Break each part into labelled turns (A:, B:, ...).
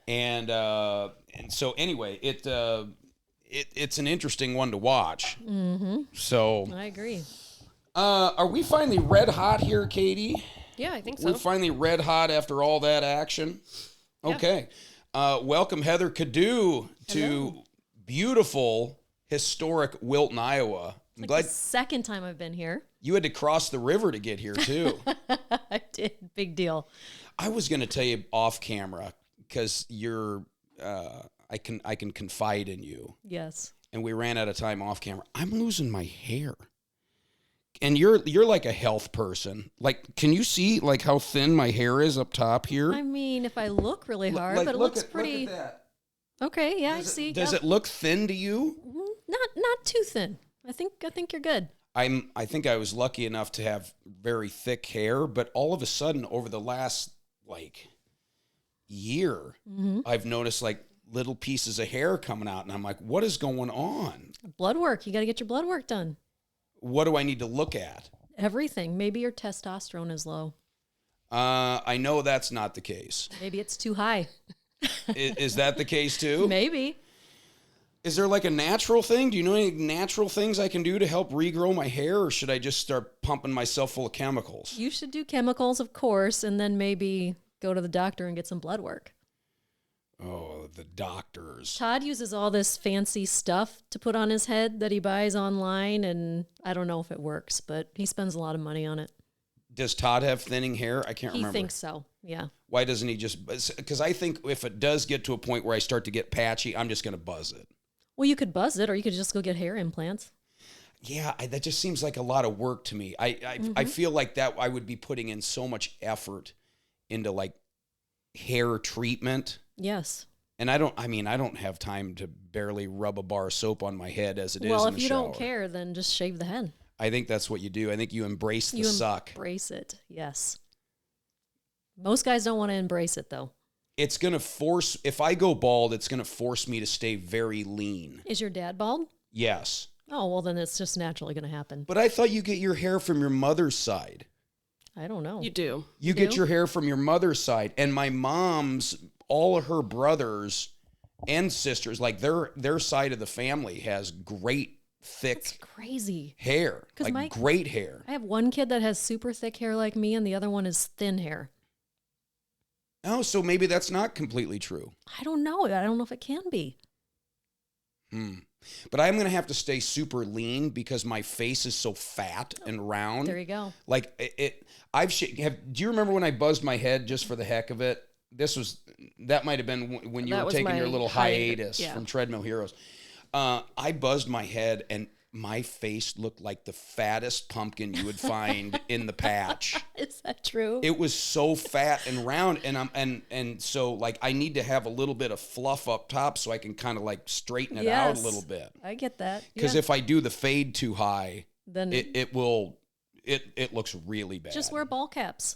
A: And so anyway, it's an interesting one to watch.
B: Mm-hmm.
A: So
B: I agree.
A: Are we finally red hot here, Katie?
C: Yeah, I think so.
A: We're finally red hot after all that action.
C: Yeah.
A: Okay. Welcome, Heather Kiddoo, to
B: Hello.
A: beautiful, historic Wilton, Iowa. I'm
B: Like
A: glad
B: the second time I've been here.
A: you had to cross the river to get here, too.
B: I did. Big deal.
A: I was going to tell you off camera because you're, I can confide in you.
B: Yes.
A: And we ran out of time off camera. I'm losing my hair. And you're like a health person. Like, can you see like how thin my hair is up top here?
B: I mean, if I look really hard, but it looks pretty.
A: Look at
B: Okay, yeah,
A: that.
B: I see.
A: Does it look thin to you?
B: Not too thin. I think you're good.
A: I think I was lucky enough to have very thick hair, but all of a sudden over the last like year, I've noticed like little pieces of hair coming out, and I'm like, what is going on?
B: Blood work. You got to get your blood work done.
A: What do I need to look at?
B: Everything. Maybe your testosterone is low.
A: I know that's not the case.
B: Maybe it's too high.
A: Is that the case too?
B: Maybe.
A: Is there like a natural thing? Do you know any natural things I can do to help regrow my hair, or should I just start pumping myself full of chemicals?
B: You should do chemicals, of course, and then maybe go to the doctor and get some blood work.
A: Oh, the doctors.
B: Todd uses all this fancy stuff to put on his head that he buys online, and I don't know if it works, but he spends a lot of money on it.
A: Does Todd have thinning hair? I can't
B: He
A: remember.
B: thinks so, yeah.
A: Why doesn't he just... Because I think if it does get to a point where I start to get patchy, I'm just going to buzz it.
B: Well, you could buzz it, or you could just go get hair implants.
A: Yeah, that just seems like a lot of work to me. I feel like that I would be putting in so much effort into like hair treatment.
B: Yes.
A: And I don't have time to barely rub a bar of soap on my head as it is
B: Well,
A: in the
B: if you
A: shower.
B: don't care, then just shave the head.
A: I think that's what you do. I think you embrace the
B: You
A: suck.
B: Embrace it, yes. Most guys don't want to embrace it, though.
A: It's going to force, if I go bald, it's going to force me to stay very lean.
B: Is your dad bald?
A: Yes.
B: Oh, well, then it's just naturally going to happen.
A: But I thought you get your hair from your mother's side.
B: I don't know.
C: You do.
A: You get your hair from your mother's side. And my mom's, all of her brothers and sisters, like their side of the family has great, thick
B: That's crazy.
A: hair.
B: 'Cause
A: Like great hair.
B: I have one kid that has super thick hair like me, and the other one is thin hair.
A: Oh, so maybe that's not completely true.
B: I don't know. I don't know if it can be.
A: But I'm going to have to stay super lean because my face is so fat and round.
B: There you go.
A: Like do you remember when I buzzed my head just for the heck of it? That might have been when you
C: That
A: were
C: was
A: taking your
C: my
A: little
C: hiatus,
A: hiatus from Treadmill Heroes. I buzzed my head and my face looked like the fattest pumpkin you would find in the patch.
B: Is that true?
A: It was so fat and round, and so like I need to have a little bit of fluff up top so I can kind of like straighten it out a
B: Yes.
A: little bit.
B: I get that.
A: Because if I do the fade too high,
B: then
A: it looks really bad.
B: just wear ball caps.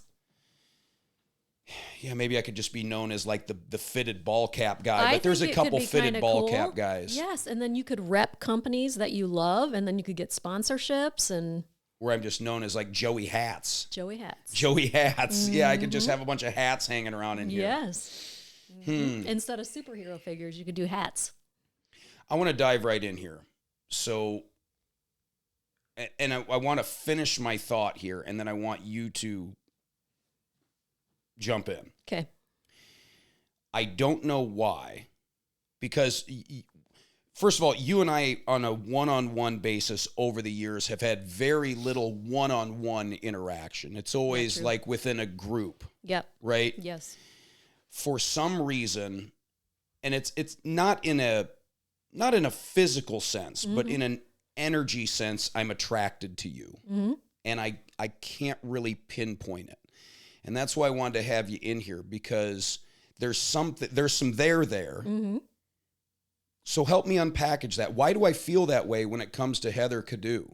A: Yeah, maybe I could just be known as like the fitted ball cap guy,
B: I
A: but there's a
B: think it could
A: couple
B: be
A: fitted
B: kinda
A: ball
B: cool.
A: cap guys
B: Yes, and then you could rep companies that you love, and then you could get sponsorships and
A: where I'm just known as like Joey Hats.
B: Joey hats.
A: Joey Hats. Yeah, I could just have a bunch of hats hanging around in here.
B: Yes. Instead of superhero figures, you could do hats.
A: I want to dive right in here. So, and I want to finish my thought here, and then I want you to jump in.
B: Okay.
A: I don't know why, because first of all, you and I on a one-on-one basis over the years have had very little one-on-one interaction. It's always like within a group,
B: Yep.
A: right?
B: Yes.
A: For some reason, and it's not in a physical sense, but in an energy sense, I'm attracted to you. And I can't really pinpoint it. And that's why I wanted to have you in here, because there's some there. So help me unpackage that. Why do I feel that way when it comes to Heather Kiddoo?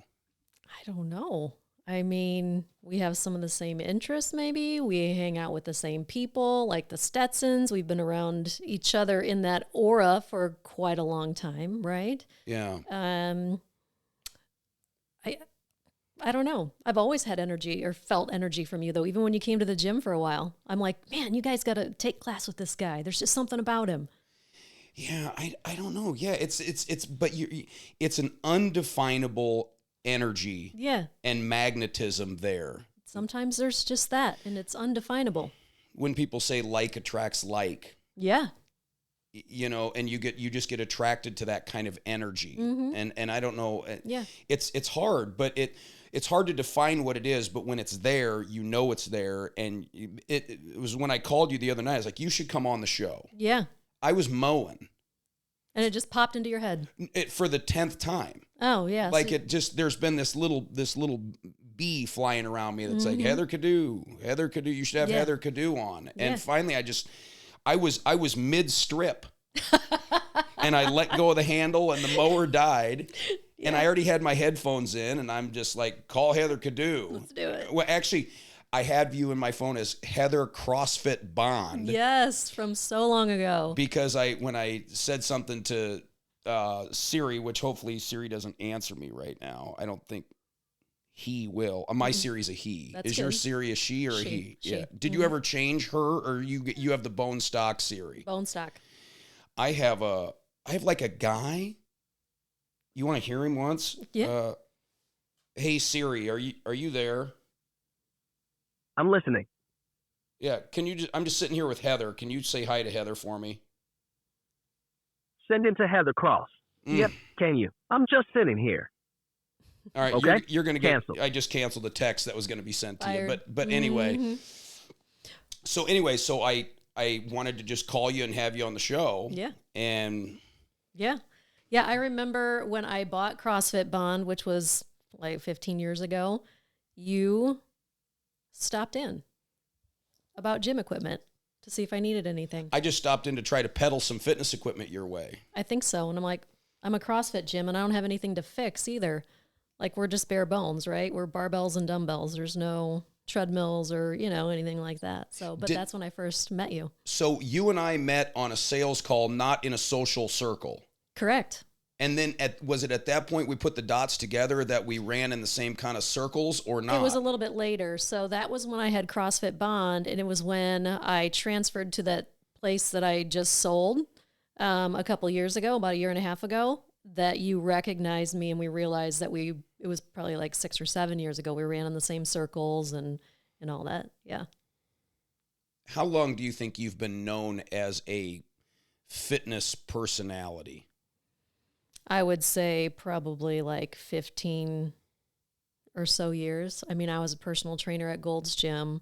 B: I don't know. I mean, we have some of the same interests, maybe. We hang out with the same people, like the Stetsons. We've been around each other in that aura for quite a long time, right?
A: Yeah.
B: I don't know. I've always had energy or felt energy from you though. Even when you came to the gym for a while, I'm like, man, you guys got to take class with this guy. There's just something about him.
A: Yeah, I don't know. Yeah, but it's an undefinable energy.
B: Yeah.
A: And magnetism there.
B: Sometimes there's just that, and it's undefinable.
A: When people say like attracts like.
B: Yeah.
A: You know, and you just get attracted to that kind of energy. And I don't know.
B: Yeah.
A: It's hard, but it's hard to define what it is, but when it's there, you know it's there. And it was when I called you the other night, I was like, you should come on the show.
B: Yeah.
A: I was mowing.
B: And it just popped into your head.
A: For the 10th time.
B: Oh, yeah.
A: Like there's been this little bee flying around me that's like, Heather Kiddoo, you should have Heather Kiddoo on. And finally I was mid-strip. And I let go of the handle and the mower died. Yeah. And I already had my headphones in and I'm just like, call Heather Kiddoo.
B: Let's do it.
A: Well, actually, I had you in my phone as Heather CrossFit Bond.
B: Yes, from so long ago.
A: Because when I said something to Siri, which hopefully Siri doesn't answer me right now. I don't think he will. My Siri's a he.
B: That's
A: Is
B: good.
A: your Siri a she or a he?
B: She.
A: Yeah. Did you ever change her, or you have the bone stock Siri?
B: Bone stock.
A: I have like a guy. You want to hear him once?
B: Yeah.
A: Hey Siri, are you there?
C: I'm listening.
A: Yeah. I'm just sitting here with Heather. Can you say hi to Heather for me?
C: Send him to Heather Cross. Yep, can you? I'm just sitting here.
A: All right,
C: okay?
A: You're going to get
C: canceled.
A: I just canceled the text that was going to be sent to
B: Fired.
A: you. But anyway. So I wanted to just call you and have you on the show.
B: Yeah.
A: And
B: yeah. I remember when I bought CrossFit Bond, which was like 15 years ago, you stopped in about gym equipment to see if I needed anything.
A: I just stopped in to try to peddle some fitness equipment your way.
B: I think so. And I'm like, I'm a CrossFit gym and I don't have anything to fix either. Like we're just bare bones, right? We're barbells and dumbbells. There's no treadmills or, anything like that. So, but that's when I first met you.
A: So you and I met on a sales call, not in a social circle.
B: Correct.
A: And then was it at that point we put the dots together that we ran in the same kind of circles or not?
B: It was a little bit later. So that was when I had CrossFit Bond, and it was when I transferred to that place that I just sold a couple years ago, about a year and a half ago, that you recognized me and we realized that it was probably like 6 or 7 years ago. We ran in the same circles and all that. Yeah.
A: How long do you think you've been known as a fitness personality?
B: I would say probably like 15 or so years. I mean, I was a personal trainer at Gold's Gym.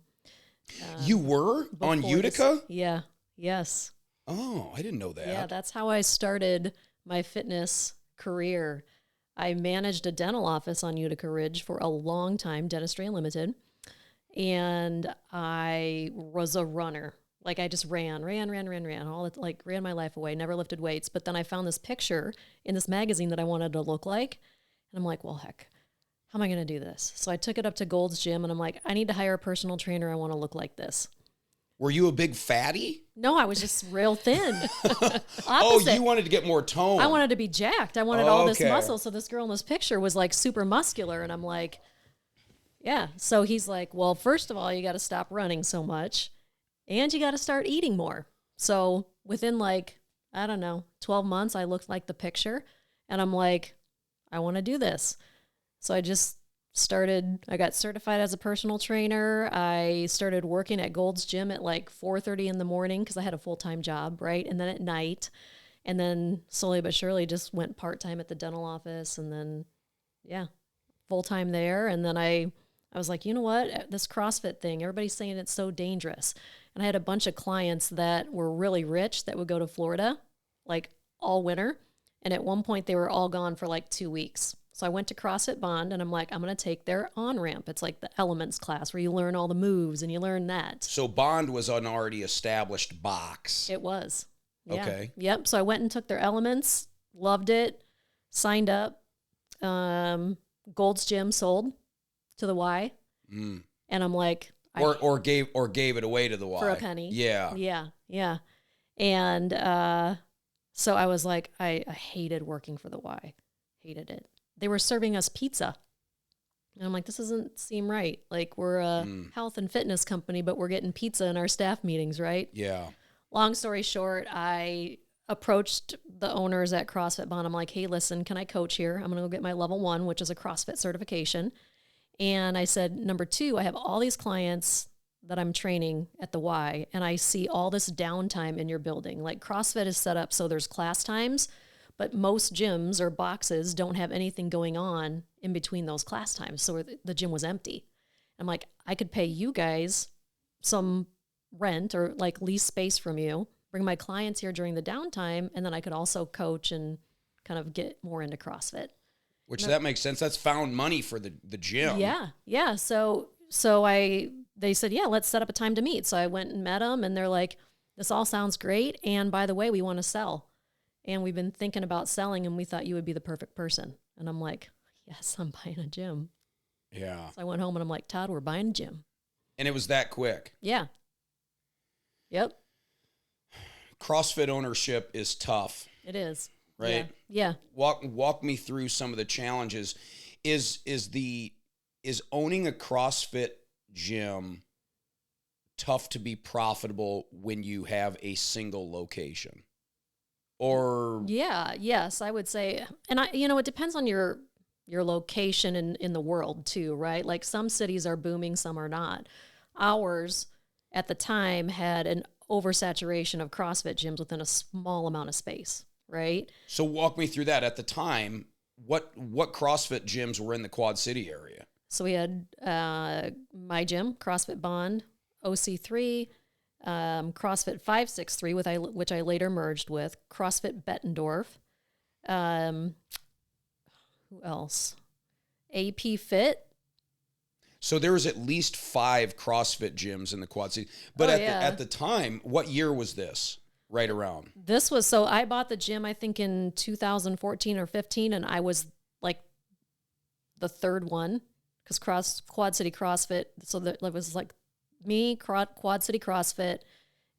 A: You were on Utica?
B: Yeah. Yes.
A: Oh, I didn't know that.
B: Yeah, that's how I started my fitness career. I managed a dental office on Utica Ridge for a long time, Dentistry Unlimited. And I was a runner. Like I just ran, ran my life away, never lifted weights. But then I found this picture in this magazine that I wanted to look like. And I'm like, well, heck, how am I going to do this? So I took it up to Gold's Gym and I'm like, I need to hire a personal trainer. I want to look like this.
A: Were you a big fatty?
B: No, I was just real thin.
A: Oh, you wanted to get more tone.
B: I wanted to be jacked. I wanted all this muscle. So this girl in this picture was like super muscular. And I'm like, yeah. So he's like, well, first of all, you got to stop running so much. And you got to start eating more. So within 12 months, I looked like the picture. And I'm like, I want to do this. So I just I got certified as a personal trainer. I started working at Gold's Gym at like 4:30 in the morning because I had a full-time job, right? And then at night. And then slowly but surely just went part-time at the dental office. And then, full-time there. And then I was like, you know what? This CrossFit thing, everybody's saying it's so dangerous. And I had a bunch of clients that were really rich that would go to Florida like all winter. And at one point they were all gone for like 2 weeks. So I went to CrossFit Bond and I'm like, I'm going to take their on-ramp. It's like the elements class where you learn all the moves and you learn that.
A: So Bond was an already established box.
B: It was. Yeah.
A: Okay.
B: Yep. So I went and took their elements, loved it, signed up. Gold's Gym sold to the Y. And I'm like,
A: or gave it away to the Y
B: for a penny.
A: Yeah.
B: Yeah. And so I was like, I hated working for the Y. Hated it. They were serving us pizza. And I'm like, this doesn't seem right. Like, we're a health and fitness company, but we're getting pizza in our staff meetings, right?
A: Yeah.
B: Long story short, I approached the owners at CrossFit Bond. I'm like, hey, listen, can I coach here? I'm going to go get my level 1, which is a CrossFit certification. And I said, number 2, I have all these clients that I'm training at the Y, and I see all this downtime in your building. Like, CrossFit is set up so there's class times, but most gyms or boxes don't have anything going on in between those class times. So the gym was empty. I'm like, I could pay you guys some rent or like lease space from you, bring my clients here during the downtime, and then I could also coach and kind of get more into CrossFit.
A: Which that makes sense. That's found money for the gym.
B: Yeah. So they said, yeah, let's set up a time to meet. So I went and met them, and they're like, this all sounds great. And by the way, we want to sell. And we've been thinking about selling, and we thought you would be the perfect person. And I'm like, yes, I'm buying a gym.
A: Yeah.
B: So I went home and I'm like, Todd, we're buying a gym.
A: And it was that quick.
B: Yeah. Yep.
A: CrossFit ownership is tough.
B: It is.
A: Right?
B: Yeah.
A: Walk me through some of the challenges. Is owning a CrossFit gym tough to be profitable when you have a single location? Or
B: yes, I would say. And it depends on your location in the world too, right? Like, some cities are booming, some are not. Ours at the time had an oversaturation of CrossFit gyms within a small amount of space, right?
A: So walk me through that. At the time, what CrossFit gyms were in the Quad City area?
B: So we had my gym, CrossFit Bond, OC3, CrossFit 563, which I later merged with, CrossFit Bettendorf. Who else? AP Fit.
A: So there was at least 5 CrossFit gyms in the Quad City. But at the time, what year was this? Right around.
B: So I bought the gym, I think, in 2014 or 15, and I was like the third one, because Quad City CrossFit. So it was like me, Quad City CrossFit,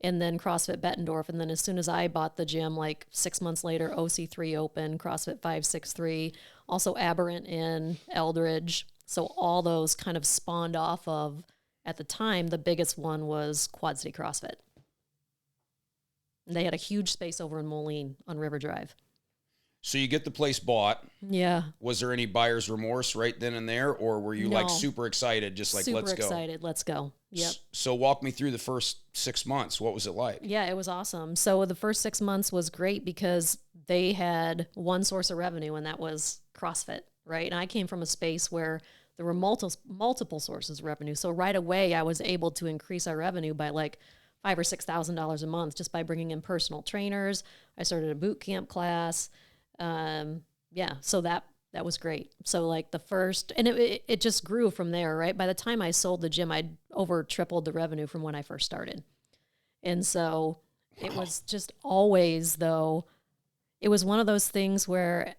B: and then CrossFit Bettendorf. And then as soon as I bought the gym, like 6 months later, OC3 opened, CrossFit 563, also Aberrant in Eldridge. So all those kind of spawned off of, at the time, the biggest one was Quad City CrossFit. And they had a huge space over in Moline on River Drive.
A: So you get the place bought.
B: Yeah.
A: Was there any buyer's remorse right then and there? Or were you like super excited, just like, let's go?
B: Super excited, let's go. Yep.
A: So walk me through the first 6 months. What was it like? Yeah,
B: it was awesome. So the first 6 months was great because they had one source of revenue, and that was CrossFit, right? And I came from a space where there were multiple sources of revenue. So right away, I was able to increase our revenue by like $5,000 or $6,000 a month just by bringing in personal trainers. I started a boot camp class. So that was great. So like the first, and it just grew from there, right? By the time I sold the gym, I'd over tripled the revenue from when I first started. And so it was just always, though, it was one of those things where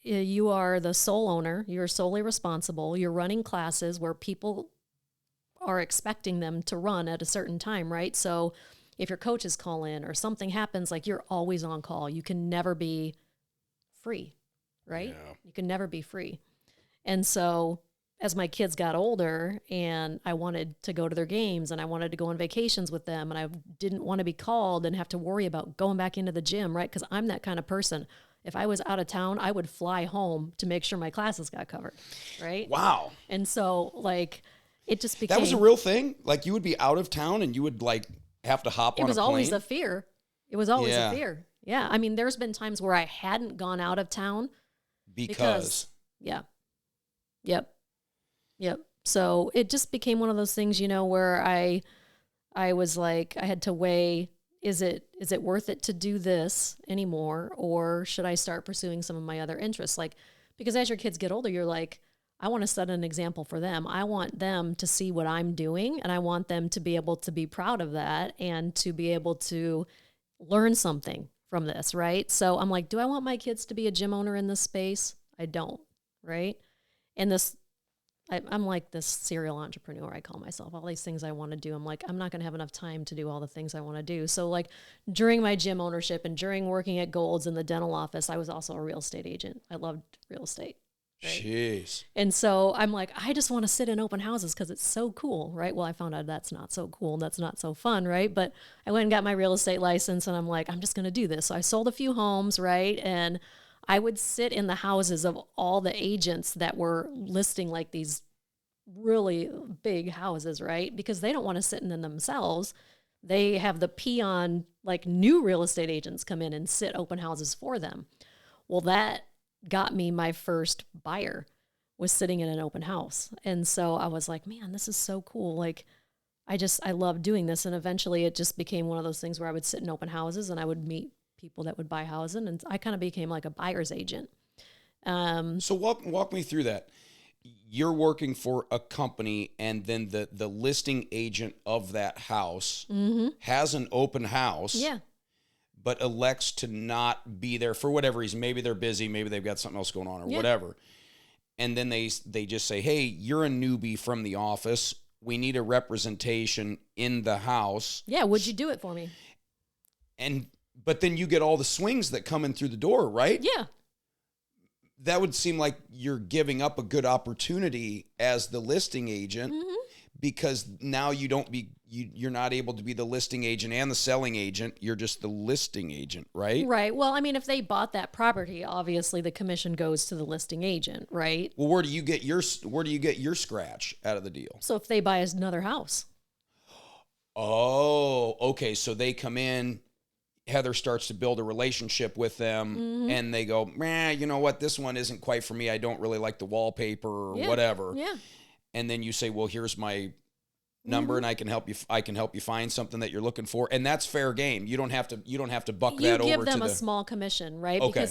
B: you are the sole owner, you're solely responsible, you're running classes where people are expecting them to run at a certain time, right? So if your coaches call in or something happens, like, you're always on call. You can never be free, right?
A: Yeah.
B: You can never be free. And so as my kids got older and I wanted to go to their games and I wanted to go on vacations with them and I didn't want to be called and have to worry about going back into the gym, right? Because I'm that kind of person. If I was out of town, I would fly home to make sure my classes got covered, right?
A: Wow.
B: And so, like, it just became...
A: That was a real thing? Like, you would be out of town and you would, like, have to hop on a plane?
B: It was always a fear. It was always a fear. Yeah. I mean, there's been times where I hadn't gone out of town.
A: Because?
B: Yeah. Yep. So it just became one of those things, where I was like, I had to weigh, is it worth it to do this anymore? Or should I start pursuing some of my other interests? Like, because as your kids get older, you're like, I want to set an example for them. I want them to see what I'm doing, and I want them to be able to be proud of that and to be able to learn something from this, right? So I'm like, do I want my kids to be a gym owner in this space? I don't, right? And I'm like this serial entrepreneur, I call myself. All these things I want to do, I'm like, I'm not going to have enough time to do all the things I want to do. So like during my gym ownership and during working at Gold's in the dental office, I was also a real estate agent. I loved real estate. Right?
A: Jeez.
B: And so I'm like, I just want to sit in open houses because it's so cool, right? Well, I found out that's not so cool. That's not so fun, right? But I went and got my real estate license and I'm like, I'm just going to do this. So I sold a few homes, right? And I would sit in the houses of all the agents that were listing like these really big houses, right? Because they don't want to sit in them themselves. They have the peon, like new real estate agents come in and sit open houses for them. Well, that got me my first buyer, was sitting in an open house. And so I was like, man, this is so cool. Like, I love doing this. And eventually it just became one of those things where I would sit in open houses and I would meet people that would buy houses. And I kind of became like a buyer's agent.
A: So walk me through that. You're working for a company, and then the listing agent of that house has an open house.
B: Yeah.
A: But elects to not be there for whatever reason. Maybe they're busy, maybe they've got something else going on or whatever. And then they just say, hey, you're a newbie from the office. We need a representation in the house.
B: Yeah, would you do it for me?
A: But then you get all the swings that come in through the door, right?
B: Yeah.
A: That would seem like you're giving up a good opportunity as the listing agent, because now you're not able to be the listing agent and the selling agent. You're just the listing agent, right?
B: Right. Well, I mean, if they bought that property, obviously the commission goes to the listing agent, right?
A: Well, where do you get your scratch out of the deal?
B: So if they buy another house.
A: Oh, okay. So they come in, Heather starts to build a relationship with them, and they go, man, you know what? This one isn't quite for me. I don't really like the wallpaper or whatever.
B: Yeah.
A: And then you say, well, here's my number, and I can help you find something that you're looking for. And that's fair game. You don't have to buck that over to the...
B: You give them a small commission, right?
A: Okay.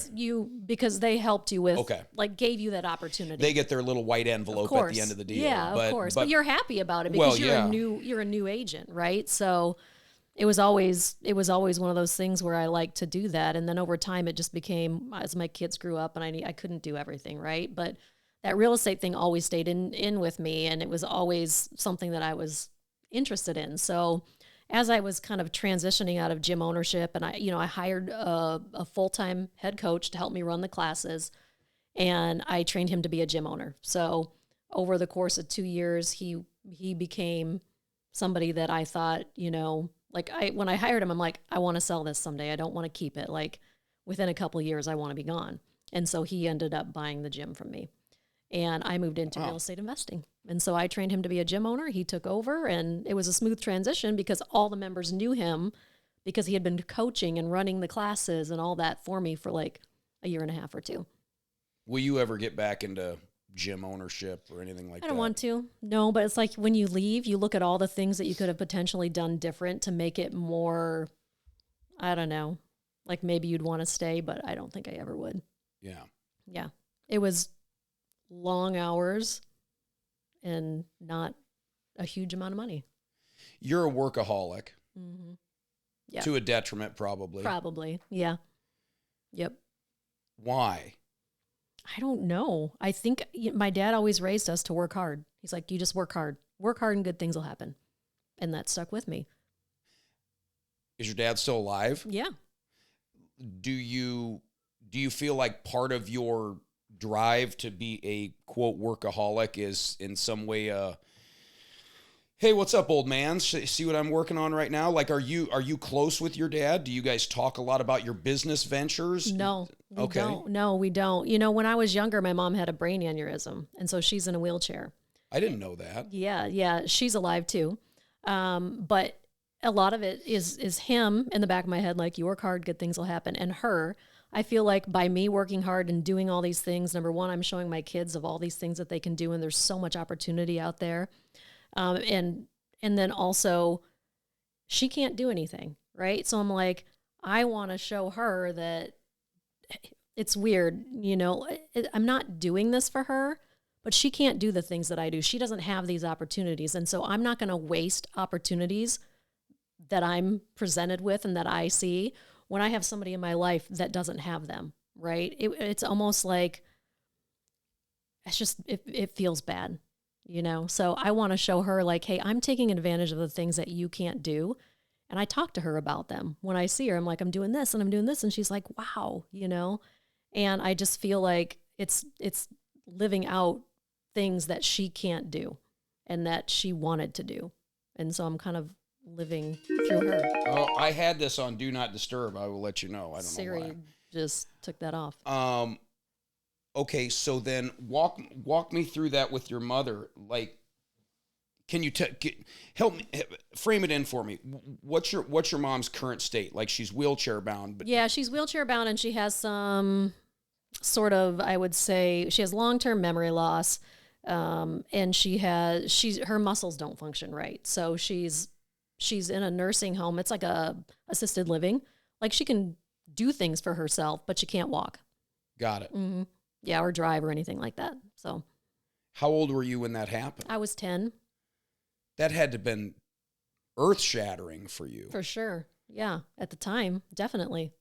B: Because they helped you with,
A: Okay.
B: like, gave you that opportunity.
A: They get their little white envelope at the end of the deal.
B: Yeah, of course. But you're happy about it because you're a new agent, right? So it was always one of those things where I like to do that. And then over time it just became, as my kids grew up and I couldn't do everything, right? But that real estate thing always stayed in with me, and it was always something that I was interested in. So as I was kind of transitioning out of gym ownership, and I hired a full-time head coach to help me run the classes, and I trained him to be a gym owner. So over the course of 2 years, he became somebody that I thought, when I hired him, I'm like, I want to sell this someday. I don't want to keep it. Like within a couple of years, I want to be gone. And so he ended up buying the gym from me. And I moved into real estate investing. And so I trained him to be a gym owner. He took over, and it was a smooth transition because all the members knew him because he had been coaching and running the classes and all that for me for like a year and a half or two.
A: Will you ever get back into gym ownership or anything like that?
B: I don't want to. No, but it's like when you leave, you look at all the things that you could have potentially done different to make it more, I don't know, like maybe you'd want to stay, but I don't think I ever would.
A: Yeah.
B: Yeah. It was long hours and not a huge amount of money.
A: You're a workaholic.
B: Mm-hmm. Yeah.
A: To a detriment, probably.
B: Probably. Yeah. Yep.
A: Why?
B: I don't know. I think my dad always raised us to work hard. He's like, you just work hard and good things will happen. And that stuck with me.
A: Is your dad still alive?
B: Yeah.
A: Do you feel like part of your drive to be a quote workaholic is in some way hey, what's up, old man? See what I'm working on right now? Like, are you close with your dad? Do you guys talk a lot about your business ventures?
B: No, we
A: Okay.
B: don't. No, we don't. When I was younger, my mom had a brain aneurysm, and so she's in a wheelchair.
A: I didn't know that.
B: Yeah, she's alive too. But a lot of it is him in the back of my head, like, you work hard, good things will happen. And her, I feel like by me working hard and doing all these things, number one, I'm showing my kids of all these things that they can do, and there's so much opportunity out there. And then also she can't do anything, right? So I'm like, I want to show her that it's weird, I'm not doing this for her, but she can't do the things that I do. She doesn't have these opportunities. And so I'm not going to waste opportunities that I'm presented with and that I see when I have somebody in my life that doesn't have them, right? It's almost like, it feels bad. So I want to show her like, hey, I'm taking advantage of the things that you can't do. And I talk to her about them. When I see her, I'm like, I'm doing this and I'm doing this. And she's like, wow, And I just feel like it's living out things that she can't do and that she wanted to do. And so I'm kind of living through her.
A: Oh, I had this on Do Not Disturb. I will let you know. I don't
B: Siri
A: know why.
B: just took that off.
A: Okay, so then walk me through that with your mother. Like, can you help me frame it in for me? What's your mom's current state? Like, she's wheelchair bound, but
B: Yeah, she's wheelchair bound, and she has some sort of, I would say, she has long-term memory loss, and her muscles don't function right. So she's in a nursing home. It's like a assisted living. Like, she can do things for herself, but she can't walk.
A: Got it.
B: Mm-hmm. Yeah, or drive or anything like that. So,
A: how old were you when that happened?
B: I was 10.
A: That had to have been earth-shattering for you.
B: For sure. Yeah, at the time, definitely.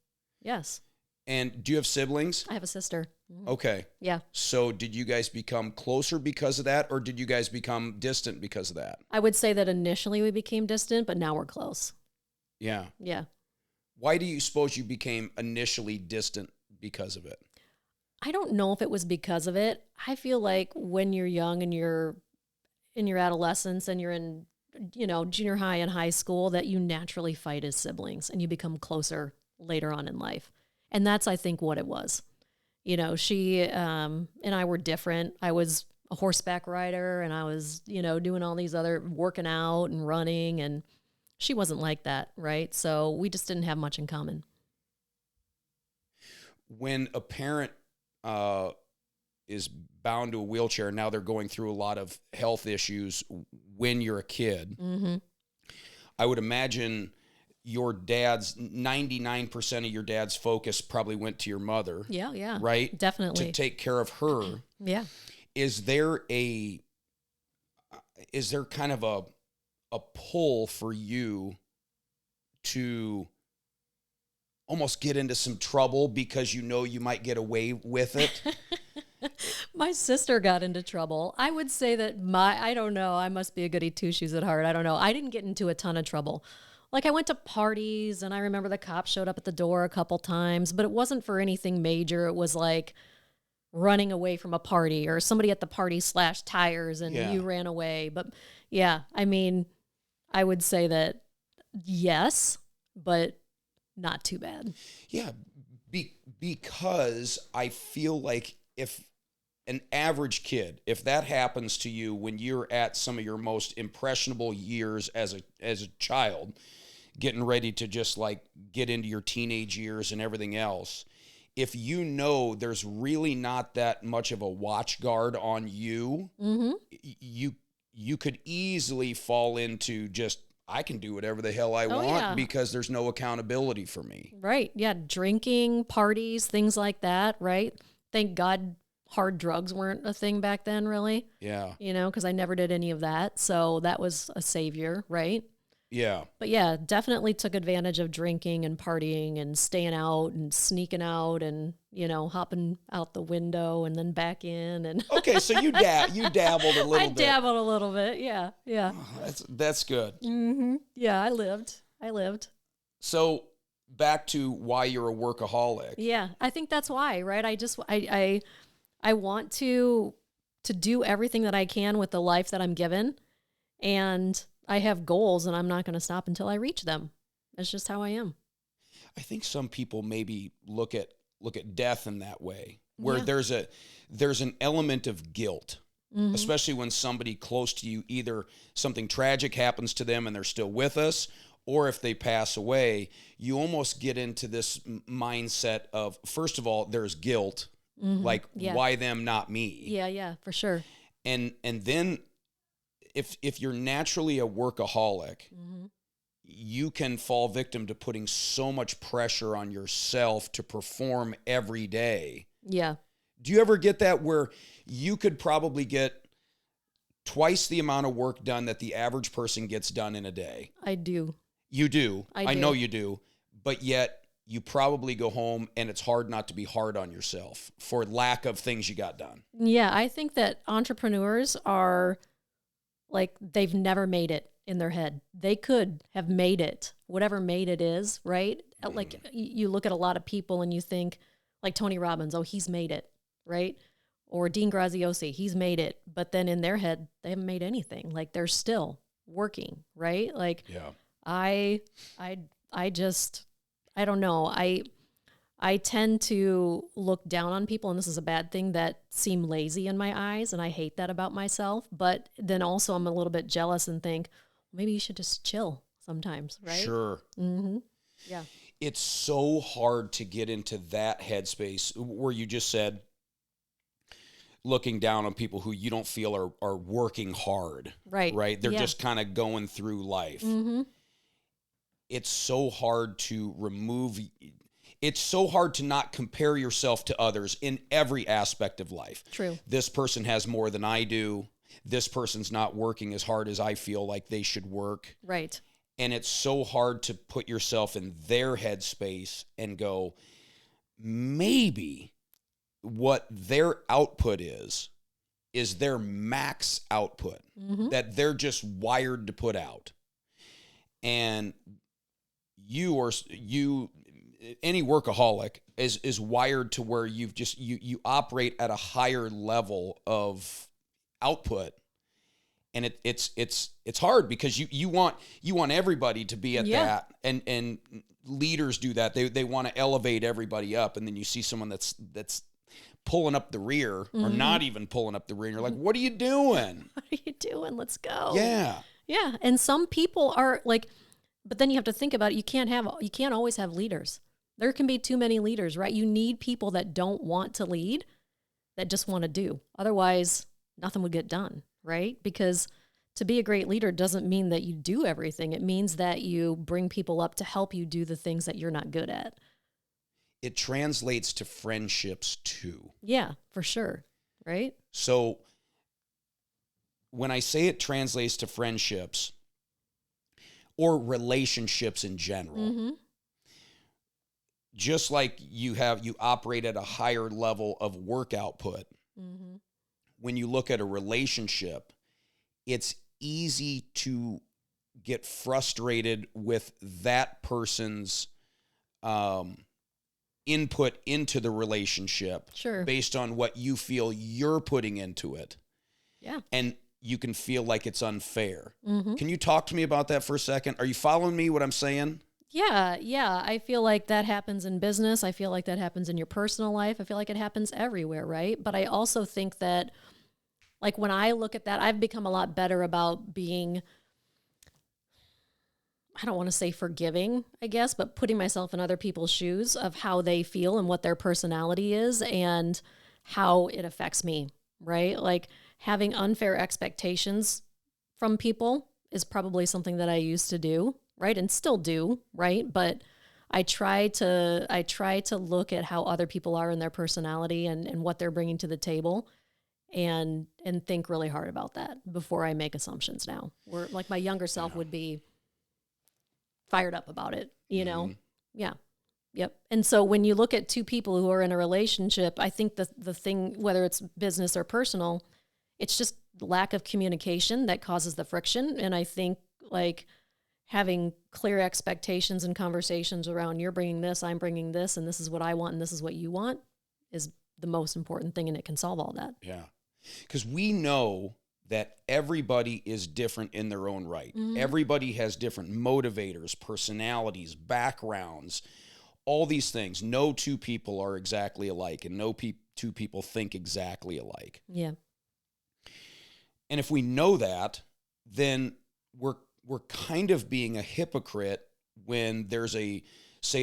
B: Yes.
A: And do you have siblings?
B: I have a sister. Mm-hmm.
A: Okay.
B: Yeah.
A: So did you guys become closer because of that, or did you guys become distant because of that?
B: I would say that initially we became distant, but now we're close.
A: Yeah.
B: Yeah.
A: Why do you suppose you became initially distant because of it?
B: I don't know if it was because of it. I feel like when you're young and you're in your adolescence and you're in, junior high and high school, that you naturally fight as siblings and you become closer later on in life. And that's, I think, what it was. She and I were different. I was a horseback rider and I was, doing all these other working out and running, and she wasn't like that, right? So we just didn't have much in common.
A: When a parent is bound to a wheelchair, now they're going through a lot of health issues when you're a kid.
B: Mm-hmm.
A: I would imagine 99% of your dad's focus probably went to your mother.
B: Yeah, yeah.
A: Right?
B: Definitely.
A: To take care of her.
B: Yeah.
A: Is there kind of a pull for you to almost get into some trouble because you might get away with it?
B: My sister got into trouble. I would say that I don't know, I must be a goody two-shoes at heart. I don't know. I didn't get into a ton of trouble. Like, I went to parties and I remember the cops showed up at the door a couple times, but it wasn't for anything major. It was like running away from a party or somebody at the party slashed tires and you ran away. But yeah, I mean, I would say that yes, but not too bad.
A: Yeah, because I feel like if an average kid, if that happens to you when you're at some of your most impressionable years as a child, getting ready to just like get into your teenage years and everything else, if there's really not that much of a watch guard on you,
B: mm-hmm.
A: you could easily fall into just, I can do whatever the hell I want because there's no accountability for me.
B: Right. Yeah. Drinking, parties, things like that. Right. Thank God hard drugs weren't a thing back then, really.
A: Yeah.
B: Because I never did any of that. So that was a savior. Right.
A: Yeah.
B: But yeah, definitely took advantage of drinking and partying and staying out and sneaking out and, hopping out the window and then back in. And
A: okay, so you dabbled a little bit.
B: I dabbled a little bit. Yeah. Yeah.
A: Oh, that's good.
B: Mm-hmm. Yeah, I lived.
A: So back to why you're a workaholic.
B: Yeah, I think that's why, right? I want to do everything that I can with the life that I'm given, and I have goals, and I'm not going to stop until I reach them. That's just how I am.
A: I think some people maybe look at death in that way, where there's an element of guilt, mm-hmm. especially when somebody close to you, either something tragic happens to them and they're still with us, or if they pass away, you almost get into this mindset of, first of all, there's guilt, mm-hmm. like why them, not me?
B: Yeah, for sure.
A: And then if you're naturally a workaholic, mm-hmm. you can fall victim to putting so much pressure on yourself to perform every day.
B: Yeah.
A: Do you ever get that where you could probably get twice the amount of work done that the average person gets done in a day?
B: I do.
A: You do.
B: I do.
A: Know you do. But yet you probably go home and it's hard not to be hard on yourself for lack of things you got done.
B: Yeah, I think that entrepreneurs are like, they've never made it in their head. They could have made it, whatever made it is, right? Mm. Like, you look at a lot of people and you think, like Tony Robbins, oh, he's made it, right? or Dean Graziosi, he's made it, but then in their head, they haven't made anything. Like they're still working, right? Like
A: Yeah.
B: I don't know. I tend to look down on people, and this is a bad thing, that seem lazy in my eyes, and I hate that about myself. But then also I'm a little bit jealous and think, maybe you should just chill sometimes, right?
A: Sure.
B: Mm-hmm. Yeah.
A: It's so hard to get into that headspace where you just said looking down on people who you don't feel are working hard.
B: Right.
A: Right? They're
B: Yeah.
A: just kind of going through life.
B: Mm-hmm.
A: It's so hard to remove. It's so hard to not compare yourself to others in every aspect of life.
B: True.
A: This person has more than I do. This person's not working as hard as I feel like they should work.
B: Right.
A: And it's so hard to put yourself in their headspace and go, maybe what their output is their max output that they're just wired to put out. And any workaholic is wired to where you operate at a higher level of output. And it's hard because you want everybody to be at that, and leaders do that. They want to elevate everybody up, and then you see someone that's pulling up the rear or not even pulling up the rear. And you're like, what are you doing?
B: What are you doing? Let's go.
A: Yeah.
B: Yeah. And some people are like, but then you have to think about it. You can't always have leaders. There can be too many leaders, right? You need people that don't want to lead, that just want to do. Otherwise, nothing would get done, right? Because to be a great leader doesn't mean that you do everything. It means that you bring people up to help you do the things that you're not good at.
A: It translates to friendships too.
B: Yeah, for sure. Right?
A: So when I say it translates to friendships or relationships in general, just like you operate at a higher level of work output, when you look at a relationship, it's easy to get frustrated with that person's input into the relationship based on what you feel you're putting into it.
B: Yeah.
A: And you can feel like it's unfair. Can you talk to me about that for a second? Are you following me what I'm saying?
B: Yeah. I feel like that happens in business. I feel like that happens in your personal life. I feel like it happens everywhere, right? But I also think that, like, when I look at that, I've become a lot better about being, I don't want to say forgiving, I guess, but putting myself in other people's shoes of how they feel and what their personality is and how it affects me, right? Like, having unfair expectations from people is probably something that I used to do, right? And still do, right? But I try to look at how other people are in their personality and what they're bringing to the table, and think really hard about that before I make assumptions now. Where, like, my younger self would be fired up about it, you know? Yeah. Yep. And so when you look at two people who are in a relationship, I think the thing, whether it's business or personal, it's just lack of communication that causes the friction. And I think, like, having clear expectations and conversations around, you're bringing this, I'm bringing this, and this is what I want, and this is what you want, is the most important thing, and it can solve all that.
A: Yeah. Because we know that everybody is different in their own right. Everybody has different motivators, personalities, backgrounds, all these things. No two people are exactly alike, and no two people think exactly alike.
B: Yeah.
A: And if we know that, then we're kind of being a hypocrite when there's a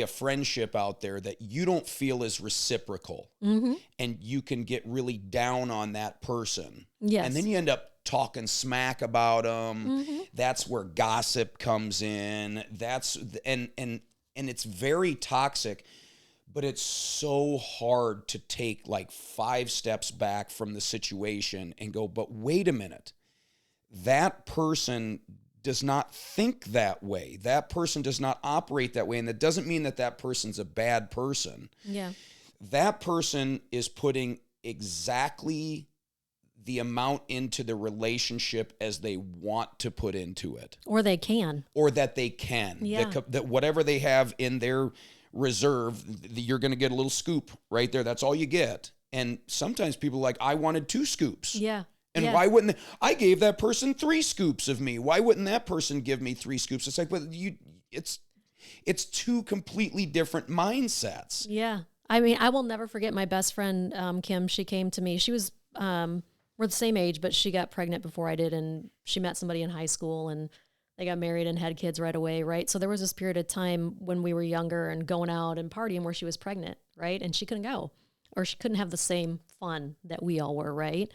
A: friendship out there that you don't feel is reciprocal, and you can get really down on that person.
B: Yes.
A: And then you end up talking smack about them. That's where gossip comes in. And it's very toxic, but it's so hard to take like 5 steps back from the situation and go, but wait a minute, that person does not think that way. That person does not operate that way. And that doesn't mean that that person's a bad person.
B: Yeah.
A: That person is putting exactly the amount into the relationship as they want to put into it.
B: Or they can.
A: Or that they can.
B: Yeah.
A: That whatever they have in their reserve, you're going to get a little scoop right there. That's all you get. And sometimes people are like, I wanted 2 scoops.
B: Yeah.
A: And
B: yeah.
A: why wouldn't I gave that person 3 scoops of me? Why wouldn't that person give me 3 scoops? It's like, but it's 2 completely different mindsets.
B: Yeah. I mean, I will never forget my best friend, Kim. She came to me. She was, we're the same age, but she got pregnant before I did. And she met somebody in high school and they got married and had kids right away. Right. So there was this period of time when we were younger and going out and partying where she was pregnant. Right. And she couldn't go, or she couldn't have the same fun that we all were. Right.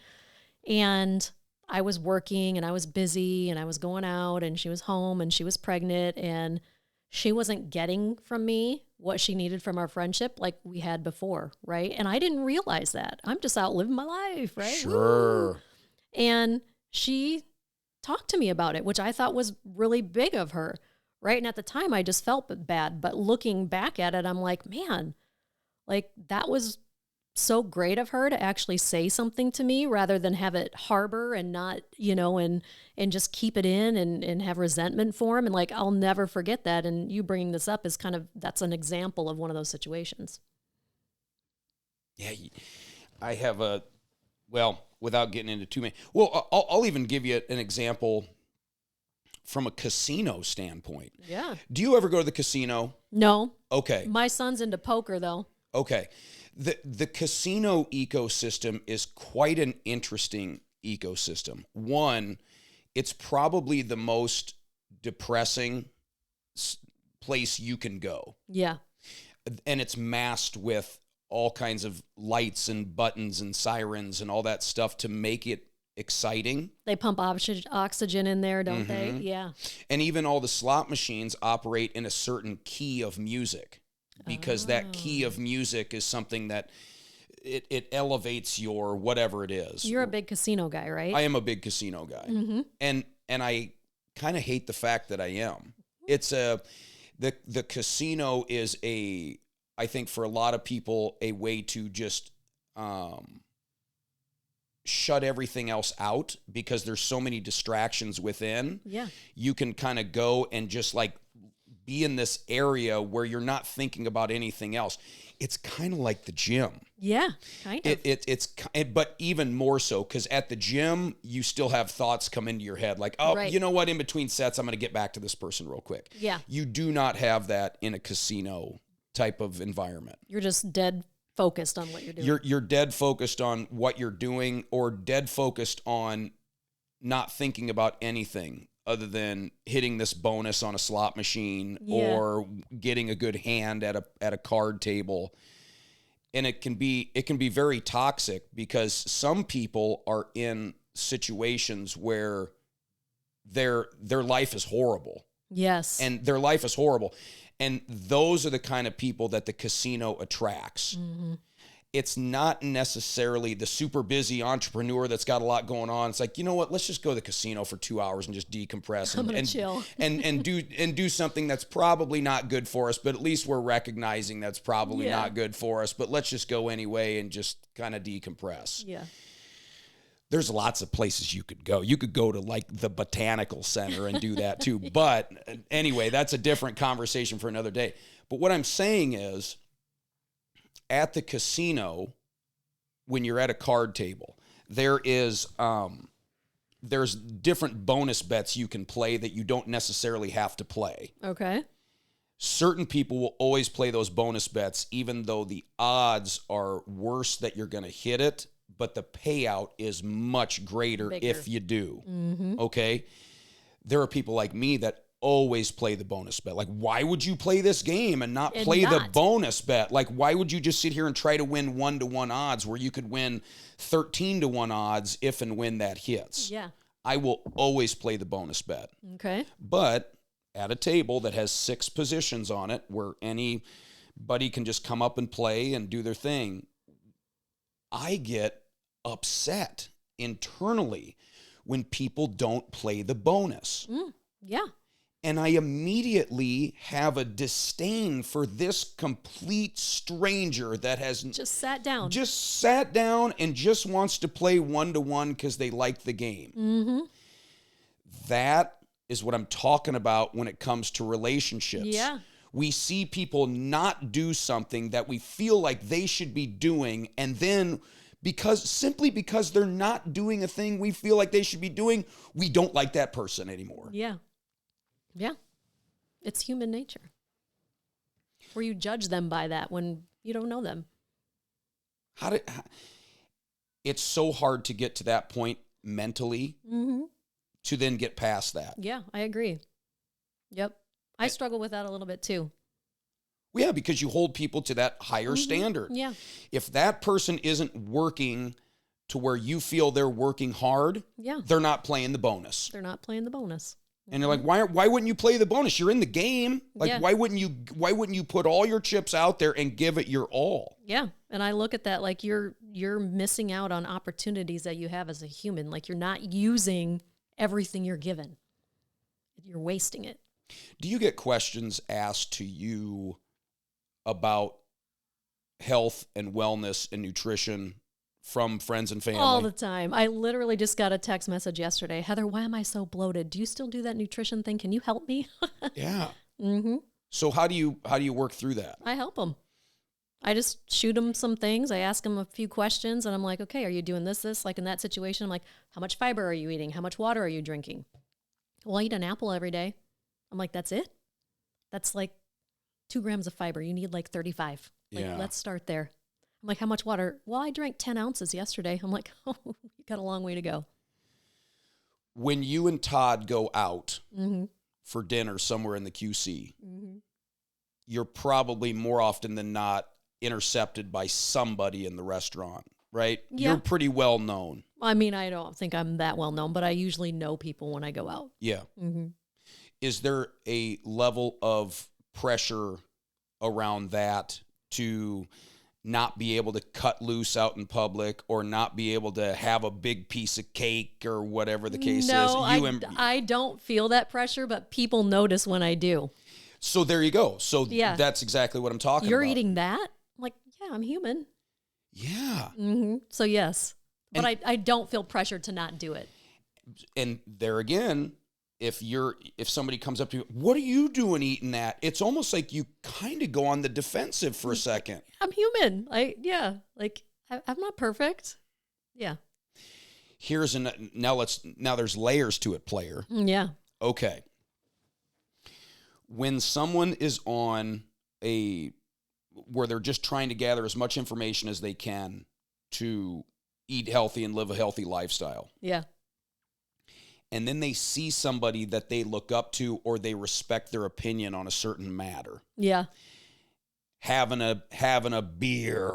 B: And I was working and I was busy and I was going out and she was home and she was pregnant and she wasn't getting from me what she needed from our friendship like we had before, right? And I didn't realize that. I'm just out living my life, right?
A: Sure.
B: Woo! And she talked to me about it, which I thought was really big of her, right? And at the time, I just felt bad. But looking back at it, I'm like, man, like that was so great of her to actually say something to me rather than have it harbor and not, and just keep it in and have resentment for him. And like, I'll never forget that. And you bringing this up is that's an example of one of those situations.
A: Yeah. I have without getting into too many, I'll even give you an example from a casino standpoint.
B: Yeah.
A: Do you ever go to the casino?
B: No.
A: Okay.
B: My son's into poker though.
A: Okay. The casino ecosystem is quite an interesting ecosystem. One, it's probably the most depressing place you can go.
B: Yeah.
A: And it's masked with all kinds of lights and buttons and sirens and all that stuff to make it exciting.
B: They pump oxygen in there, don't they? Yeah.
A: And even all the slot machines operate in a certain key of music. Because that key of music is something that it elevates your whatever it is.
B: You're a big casino guy, right?
A: I am a big casino guy. Mm-hmm. And I kind of hate the fact that I am. It's the casino is I think for a lot of people, a way to just shut everything else out because there's so many distractions within.
B: Yeah. You
A: can kind of go and just like be in this area where you're not thinking about anything else. It's kind of like the gym.
B: Yeah, kind of.
A: But even more so because at the gym, you still have thoughts come into your head like, oh,
B: right.
A: You know what? In between sets, I'm going to get back to this person real quick.
B: Yeah.
A: You do not have that in a casino type of environment.
B: You're just dead focused on what you're doing.
A: You're dead focused on what you're doing or dead focused on not thinking about anything other than hitting this bonus on a slot machine or getting a good hand at a card table. And it can be very toxic because some people are in situations where their life is horrible.
B: Yes.
A: And their life is horrible. And those are the kind of people that the casino attracts. Mm-hmm. It's not necessarily the super busy entrepreneur that's got a lot going on. It's like, you know what? Let's just go to the casino for 2 hours and just decompress and
B: chill
A: and do something that's probably not good for us, but at least we're recognizing that's probably not good for us. But let's just go anyway and just kind of decompress.
B: Yeah.
A: There's lots of places you could go. You could go to like the Botanical Center and do that too. But anyway, that's a different conversation for another day. But what I'm saying is, at the casino, when you're at a card table, there's different bonus bets you can play that you don't necessarily have to play.
B: Okay.
A: Certain people will always play those bonus bets, even though the odds are worse that you're going to hit it, but the payout is much greater if you do. Mm-hmm. Okay? There are people like me that always play the bonus bet. Like, why would you play this game and not play the bonus bet? Like, why would you just sit here and try to win 1-to-1 odds where you could win 13-to-1 odds if and when that hits?
B: Yeah.
A: I will always play the bonus bet.
B: Okay.
A: But at a table that has 6 positions on it where anybody can just come up and play and do their thing, I get upset internally when people don't play the bonus.
B: Yeah.
A: And I immediately have a disdain for this complete stranger that has
B: just sat down
A: and just wants to play 1-to-1 because they like the game. Mm-hmm. That is what I'm talking about when it comes to relationships.
B: Yeah.
A: We see people not do something that we feel like they should be doing, and then simply because they're not doing a thing we feel like they should be doing, we don't like that person anymore.
B: Yeah. Yeah. It's human nature. Where you judge them by that when you don't know them.
A: It's so hard to get to that point mentally to then get past that.
B: Yeah, I agree. Yep. I struggle with that a little bit too.
A: Yeah, because you hold people to that higher standard.
B: Yeah.
A: If that person isn't working to where you feel they're working hard, they're not playing the bonus.
B: They're not playing the bonus.
A: And you're like, why wouldn't you play the bonus? You're in the game. Like, why wouldn't you put all your chips out there and give it your all?
B: Yeah. And I look at that like you're missing out on opportunities that you have as a human. Like you're not using everything you're given. You're wasting it.
A: Do you get questions asked to you about health and wellness and nutrition from friends and family?
B: All the time. I literally just got a text message yesterday. Heather, why am I so bloated? Do you still do that nutrition thing? Can you help me?
A: Yeah. So how do you work through that?
B: I help them. I just shoot them some things. I ask them a few questions and I'm like, okay, are you doing this? Like in that situation, I'm like, how much fiber are you eating? How much water are you drinking? Well, I eat an apple every day. I'm like, that's it? That's like 2 grams of fiber. You need like 35. Like, let's start there. I'm like, how much water? Well, I drank 10 ounces yesterday. I'm like, oh, you got a long way to go.
A: When you and Todd go out for dinner somewhere in the QC, you're probably more often than not intercepted by somebody in the restaurant, right?
B: Yeah.
A: You're pretty well known.
B: I mean, I don't think I'm that well known, but I usually know people when I go out.
A: Yeah. Is there a level of pressure around that to not be able to cut loose out in public or not be able to have a big piece of cake or whatever the case is?
B: I don't feel that pressure, but people notice when I do.
A: So there you go. So that's exactly what I'm talking about.
B: You're eating that? I'm like, yeah, I'm human.
A: Yeah.
B: So yes, but I don't feel pressured to not do it.
A: And there again, if somebody comes up to you, what are you doing eating that? It's almost like you kind of go on the defensive for a second.
B: I'm human. I'm not perfect. Yeah.
A: Now there's layers to it, player.
B: Yeah.
A: Okay. When someone is on where they're just trying to gather as much information as they can to eat healthy and live a healthy lifestyle.
B: Yeah.
A: And then they see somebody that they look up to or they respect their opinion on a certain matter.
B: Yeah.
A: Having a beer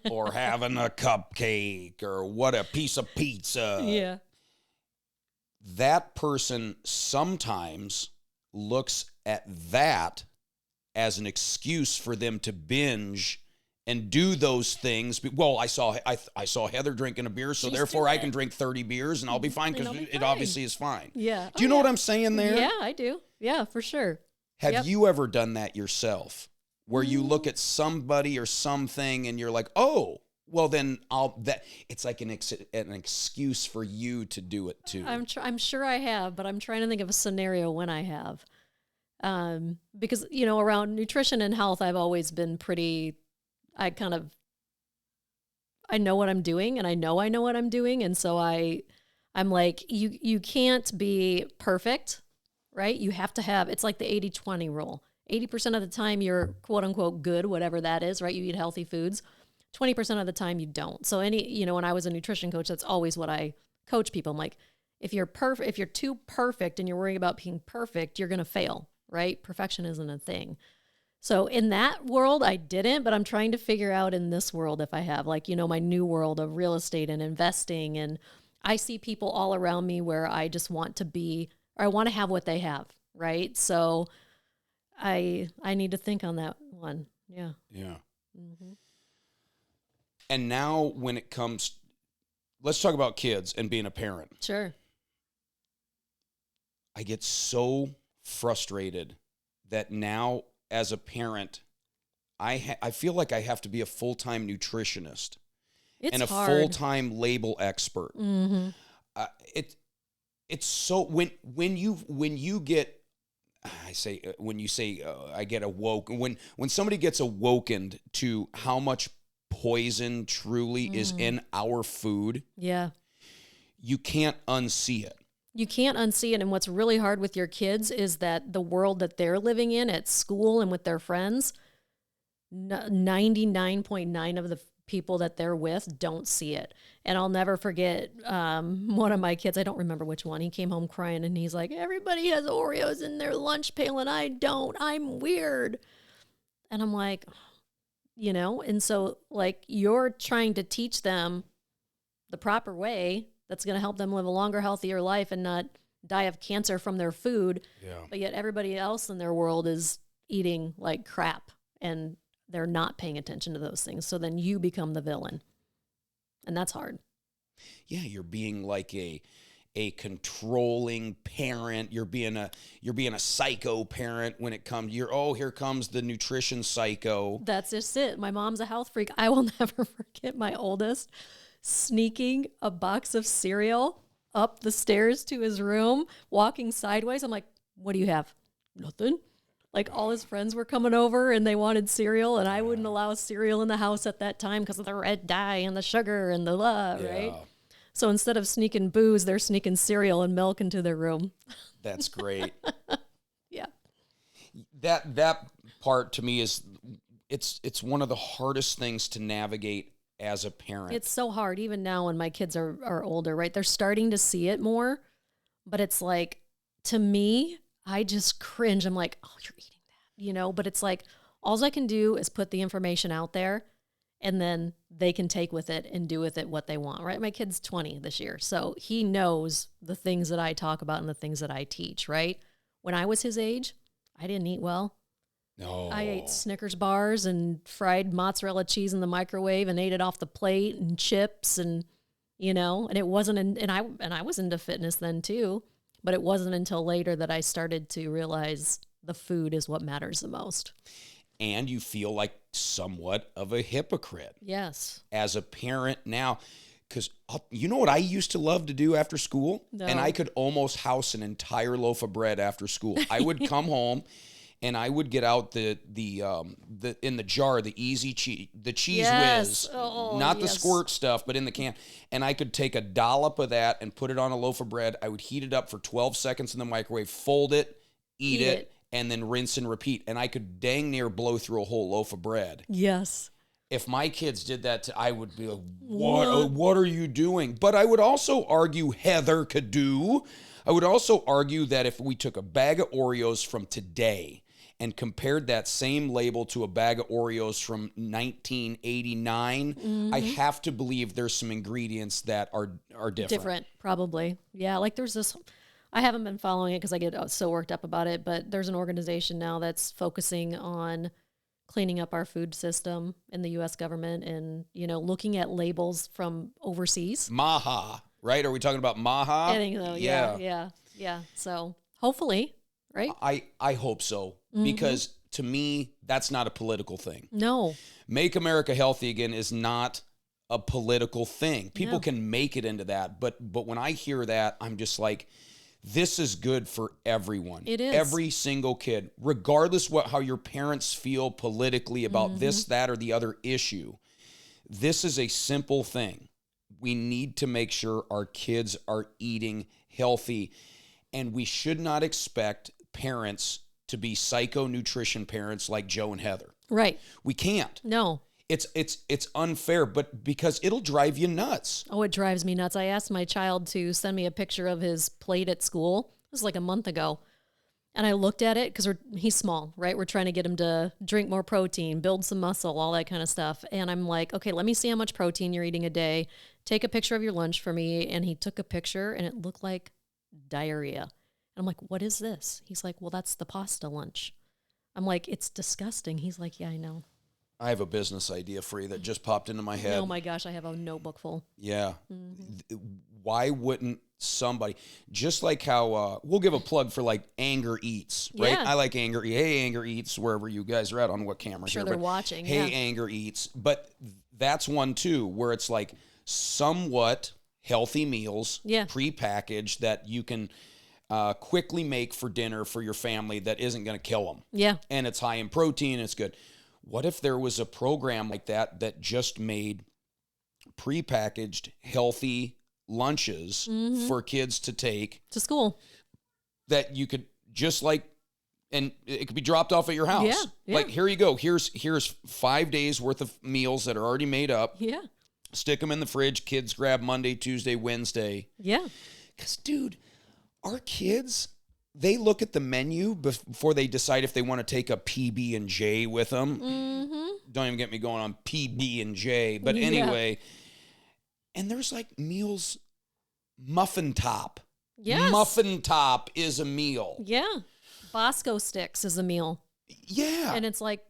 A: or having a cupcake or what, a piece of pizza.
B: Yeah.
A: That person sometimes looks at that as an excuse for them to binge and do those things. Well, I saw Heather drinking a beer, so therefore I can drink 30 beers and I'll be fine because it obviously is fine.
B: Yeah.
A: Do you know what I'm saying there?
B: Yeah, I do. Yeah, for sure.
A: Have you ever done that yourself, where you look at somebody or something and you're like, oh, well then it's like an excuse for you to do it too.
B: I'm sure I have, but I'm trying to think of a scenario when I have. Because, around nutrition and health, I've always been I know what I'm doing and I know what I'm doing. And so I'm like, you can't be perfect, right? You have to it's like the 80-20 rule. 80% of the time you're quote unquote good, whatever that is, right? You eat healthy foods. 20% of the time you don't. So when I was a nutrition coach, that's always what I coach people. I'm like, if you're too perfect and you're worrying about being perfect, you're going to fail, right? Perfection isn't a thing. So in that world, I didn't, but I'm trying to figure out in this world if I have, my new world of real estate and investing. And I see people all around me where I just want to be, or I want to have what they have, right? So I need to think on that one. Yeah.
A: Yeah. And now when it comes, let's talk about kids and being a parent.
B: Sure.
A: I get so frustrated that now as a parent, I feel like I have to be a full-time nutritionist and a
B: hard.
A: full-time label expert. It's so when you get, I say when you say I get awoke, when somebody gets awokened to how much poison truly is in our food,
B: Yeah.
A: you can't unsee it.
B: You can't unsee it. And what's really hard with your kids is that the world that they're living in at school and with their friends, 99.9 of the people that they're with don't see it. And I'll never forget one of my kids, I don't remember which one, he came home crying and he's like, everybody has Oreos in their lunch pail and I don't. I'm weird. And I'm like, and so like you're trying to teach them the proper way that's going to help them live a longer, healthier life and not die of cancer from their food.
A: Yeah.
B: But yet everybody else in their world is eating like crap and they're not paying attention to those things. So then you become the villain. And that's hard.
A: Yeah, you're being like a controlling parent. You're being a psycho parent when it comes. Here comes the nutrition psycho.
B: That's just it. My mom's a health freak. I will never forget my oldest sneaking a box of cereal up the stairs to his room, walking sideways. I'm like, what do you have? Nothing. Like all his friends were coming over and they wanted cereal and I wouldn't allow cereal in the house at that time because of the red dye and the sugar and the right? So instead of sneaking booze, they're sneaking cereal and milk into their room.
A: That's great.
B: Yeah.
A: That part to me is it's one of the hardest things to navigate as a parent.
B: It's so hard, even now when my kids are older, right? They're starting to see it more, but it's like, to me, I just cringe. I'm like, oh, you're eating that, but it's like, all I can do is put the information out there and then they can take with it and do with it what they want, right? My kid's 20 this year, so he knows the things that I talk about and the things that I teach, right? When I was his age, I didn't eat well.
A: No.
B: I ate Snickers bars and fried mozzarella cheese in the microwave and ate it off the plate and chips and it wasn't and I was into fitness then too, but it wasn't until later that I started to realize the food is what matters the most.
A: And you feel like somewhat of a hypocrite.
B: Yes.
A: As a parent now, because you know what I used to love to do after school?
B: No.
A: And I could almost house an entire loaf of bread after school. I would come home and I would get out the in the jar, the easy cheese, the cheese whiz, not the squirt stuff, but in the can. And I could take a dollop of that and put it on a loaf of bread. I would heat it up for 12 seconds in the microwave, fold it, eat it, and then rinse and repeat. And I could dang near blow through a whole loaf of bread.
B: Yes.
A: If my kids did that, I would be like, what are you doing? But I would also argue, Heather Kiddoo, I would also argue that if we took a bag of Oreos from today and compared that same label to a bag of Oreos from 1989, I have to believe there's some ingredients that are different.
B: Different, probably. Yeah, like there's this, I haven't been following it because I get so worked up about it, but there's an organization now that's focusing on cleaning up our food system in the U.S. government and, looking at labels from overseas.
A: Maha, right? Are we talking about Maha?
B: I think so, yeah. So hopefully, right?
A: I hope so, because to me, that's not a political thing.
B: No.
A: Make America Healthy Again is not a political thing. People can make it into that, but when I hear that, I'm just like, this is good for everyone.
B: It is.
A: Every single kid, regardless how your parents feel politically about this, that, or the other issue. This is a simple thing. We need to make sure our kids are eating healthy, and we should not expect parents to be psycho nutrition parents like Joe and Heather.
B: Right.
A: We can't.
B: No.
A: It's unfair, but because it'll drive you nuts.
B: Oh, it drives me nuts. I asked my child to send me a picture of his plate at school. It was like a month ago. And I looked at it because he's small, right? We're trying to get him to drink more protein, build some muscle, all that kind of stuff. And I'm like, okay, let me see how much protein you're eating a day. Take a picture of your lunch for me. And he took a picture and it looked like diarrhea. And I'm like, what is this? He's like, well, that's the pasta lunch. I'm like, it's disgusting. He's like, yeah, I know.
A: I have a business idea for you that just popped into my head.
B: Oh my gosh, I have a notebook full.
A: Yeah. Why wouldn't somebody, just like how, we'll give a plug for like Anger Eats, right?
B: Yeah.
A: I like Anger Eats. Hey, Anger Eats, wherever you guys are at on what camera
B: Sure,
A: here.
B: they're watching.
A: Hey,
B: yeah.
A: Anger Eats. But that's one too, where it's like somewhat healthy meals,
B: Yeah.
A: prepackaged that you can quickly make for dinner for your family that isn't going to kill them.
B: Yeah.
A: And it's high in protein. It's good. What if there was a program like that that just made prepackaged healthy lunches for kids to take
B: To school.
A: that you could just like, and it could be dropped off at your house.
B: Yeah.
A: Like, here you go. Here's 5 days worth of meals that are already made up.
B: Yeah.
A: Stick them in the fridge. Kids grab Monday, Tuesday, Wednesday.
B: Yeah.
A: Because, dude, our kids, they look at the menu before they decide if they want to take a PB&J with them. Don't even get me going on PB&J. But anyway, and there's like meals, muffin top.
B: Yes.
A: Muffin top is a meal.
B: Yeah. Bosco sticks is a meal.
A: Yeah.
B: And it's like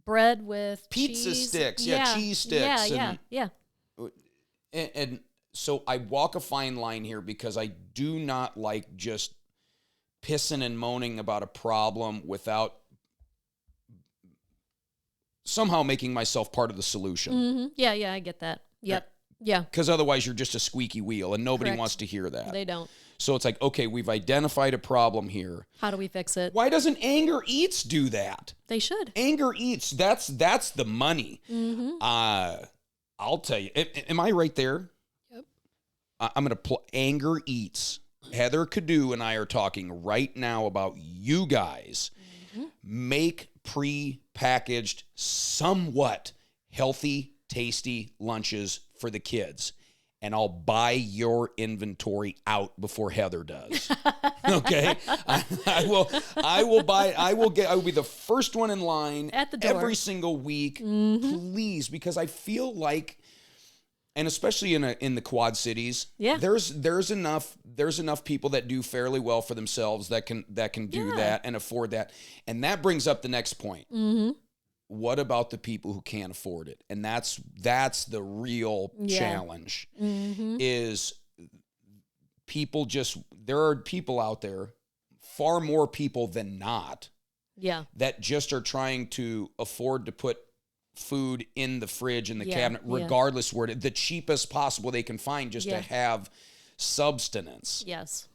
B: bread with
A: Pizza
B: cheese.
A: sticks. Yeah, cheese sticks.
B: Yeah.
A: And so I walk a fine line here because I do not like just pissing and moaning about a problem without somehow making myself part of the solution.
B: Yeah, I get that. Yep. Yeah.
A: Because otherwise you're just a squeaky wheel and nobody
B: Correct.
A: wants to hear that.
B: They don't.
A: So it's like, okay, we've identified a problem here.
B: How do we fix it?
A: Why doesn't Anger Eats do that?
B: They should.
A: Anger Eats, that's the money. I'll tell you. Am I right there?
B: Yep.
A: I'm going to Anger Eats. Heather Kiddoo and I are talking right now about you guys make pre-packaged, somewhat healthy, tasty lunches for the kids. And I'll buy your inventory out before Heather does. Okay, I will be the first one in line
B: at the door
A: every single week, please, because I feel like, and especially in the Quad Cities, there's enough people that do fairly well for themselves that can do that and afford that, and that brings up the next point. What about the people who can't afford it? And that's the real challenge. Is people there are people out there, far more people than not, that just are trying to afford to put food in the fridge, in the cabinet, regardless where the cheapest possible they can find just to have substance.
B: Yes.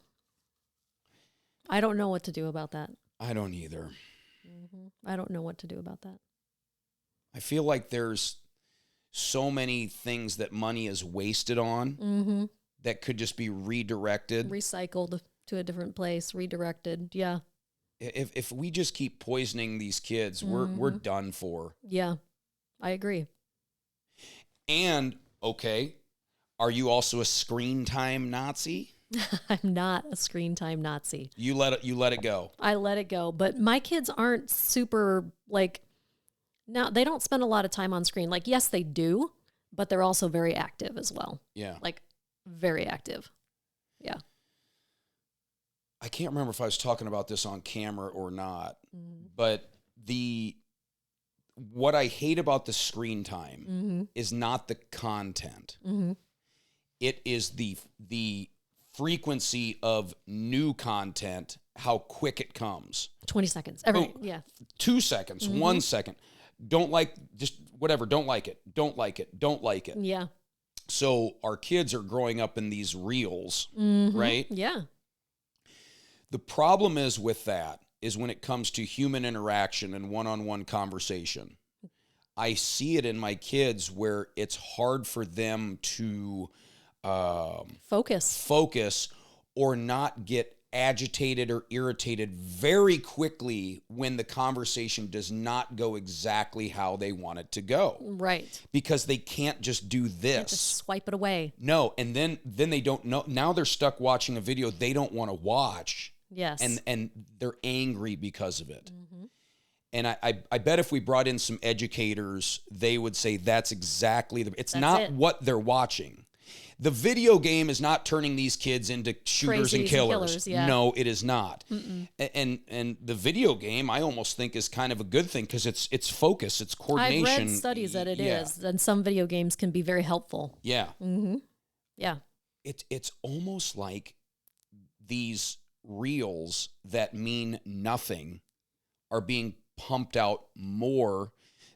B: I don't know what to do about that.
A: I don't either.
B: I don't know what to do about that.
A: I feel like there's so many things that money is wasted on that could just be redirected.
B: Recycled to a different place, redirected. Yeah.
A: If we just keep poisoning these kids, we're done for.
B: Yeah, I agree.
A: And, okay, are you also a screen time Nazi?
B: I'm not a screen time Nazi.
A: You let it go.
B: I let it go. But my kids aren't super, like, no, they don't spend a lot of time on screen. Like, yes, they do, but they're also very active as well.
A: Yeah.
B: Like, very active. Yeah.
A: I can't remember if I was talking about this on camera or not, but what I hate about the screen time is not the content. It is the frequency of new content, how quick it comes.
B: 20 seconds.
A: 2 seconds, 1 second. Don't like, just whatever, don't like it, don't like it, don't like it.
B: Yeah.
A: So our kids are growing up in these reels, right?
B: Yeah.
A: The problem is with that is when it comes to human interaction and one-on-one conversation. I see it in my kids where it's hard for them to focus or not get agitated or irritated very quickly when the conversation does not go exactly how they want it to go.
B: Right.
A: Because they can't just do this.
B: Just swipe it away.
A: No, and then they don't know. Now they're stuck watching a video they don't want to watch.
B: Yes.
A: And they're angry because of it. And I bet if we brought in some educators, they would say that's exactly that's not it. What they're watching. The video game is not turning these kids into shooters and killers. No, it is not. And the video game, I almost think, is kind of a good thing because it's focus, it's coordination.
B: I've read studies that it is, and some video games can be very helpful.
A: Yeah.
B: Yeah.
A: It's almost like these reels that mean nothing are being pumped out more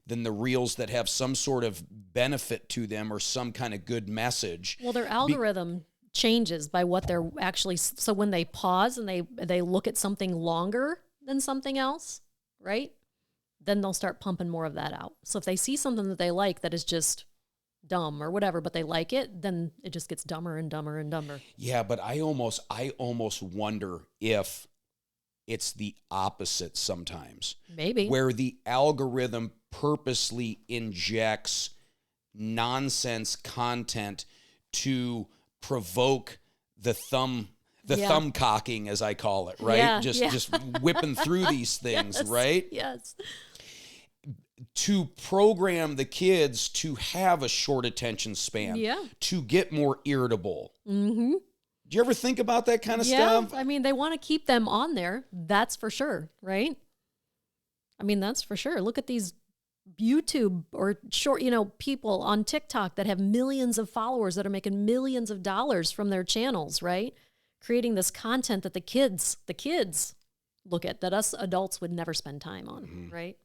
A: than the reels that have some sort of benefit to them or some kind of good message.
B: Well, their algorithm changes by what they're actually, so when they pause and they look at something longer than something else, right? Then they'll start pumping more of that out. So if they see something that they like that is just dumb or whatever, but they like it, then it just gets dumber and dumber and dumber.
A: Yeah, but I almost wonder if it's the opposite sometimes.
B: Maybe.
A: Where the algorithm purposely injects nonsense content to provoke the thumb cocking, as I call it, right?
B: Yeah,
A: just whipping through these things,
B: Yes,
A: right?
B: Yes.
A: To program the kids to have a short attention span, to get more irritable.
B: Mm-hmm.
A: Do you ever think about that kind of
B: Yeah,
A: stuff?
B: I mean, they want to keep them on there. That's for sure, right? I mean, that's for sure. Look at these YouTube or short, people on TikTok that have millions of followers that are making millions of dollars from their channels, right? Creating this content that the kids look at, that us adults would never spend time on, right?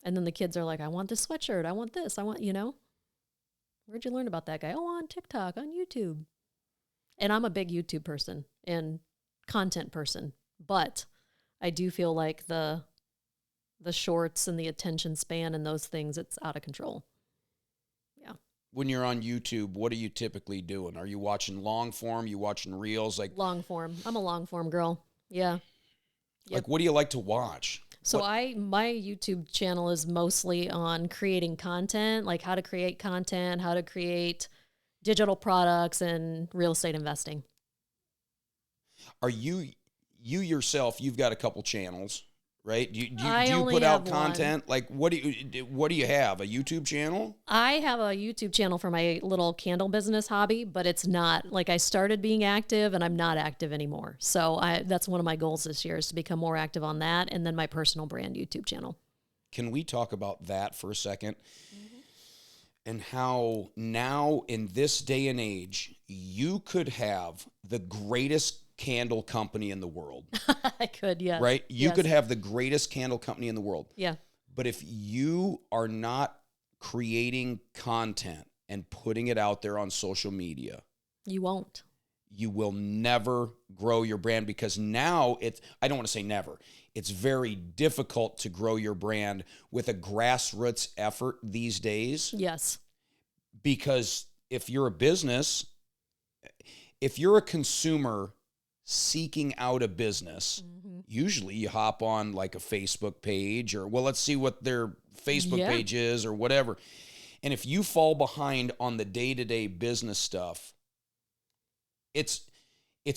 B: And then the kids are like, I want this sweatshirt. I want this. I want, Where'd you learn about that guy? Oh, on TikTok, on YouTube. And I'm a big YouTube person and content person, but I do feel like the shorts and the attention span and those things, it's out of control. Yeah.
A: When you're on YouTube, what are you typically doing? Are you watching long form? You watching reels? Like
B: long form. I'm a long form girl. Yeah.
A: Like, what do you like to watch?
B: So my YouTube channel is mostly on creating content, like how to create content, how to create digital products and real estate investing.
A: Are you yourself, you've got a couple channels, right? Do
B: I
A: you
B: only
A: put out
B: have
A: content?
B: one.
A: Like, what do you have? A YouTube channel?
B: I have a YouTube channel for my little candle business hobby, but it's not like I started being active and I'm not active anymore. So that's one of my goals this year is to become more active on that. And then my personal brand YouTube channel.
A: Can we talk about that for a second? And how now in this day and age, you could have the greatest candle company in the world.
B: I could, yes.
A: Right? You
B: Yes.
A: could have the greatest candle company in the world.
B: Yeah.
A: But if you are not creating content and putting it out there on social media,
B: You won't.
A: you will never grow your brand, because now I don't want to say never. It's very difficult to grow your brand with a grassroots effort these days.
B: Yes.
A: Because if you're a business, if you're a consumer seeking out a business, usually you hop on like a Facebook page or, well, let's see what their Facebook page is or whatever. And if you fall behind on the day-to-day business stuff, it's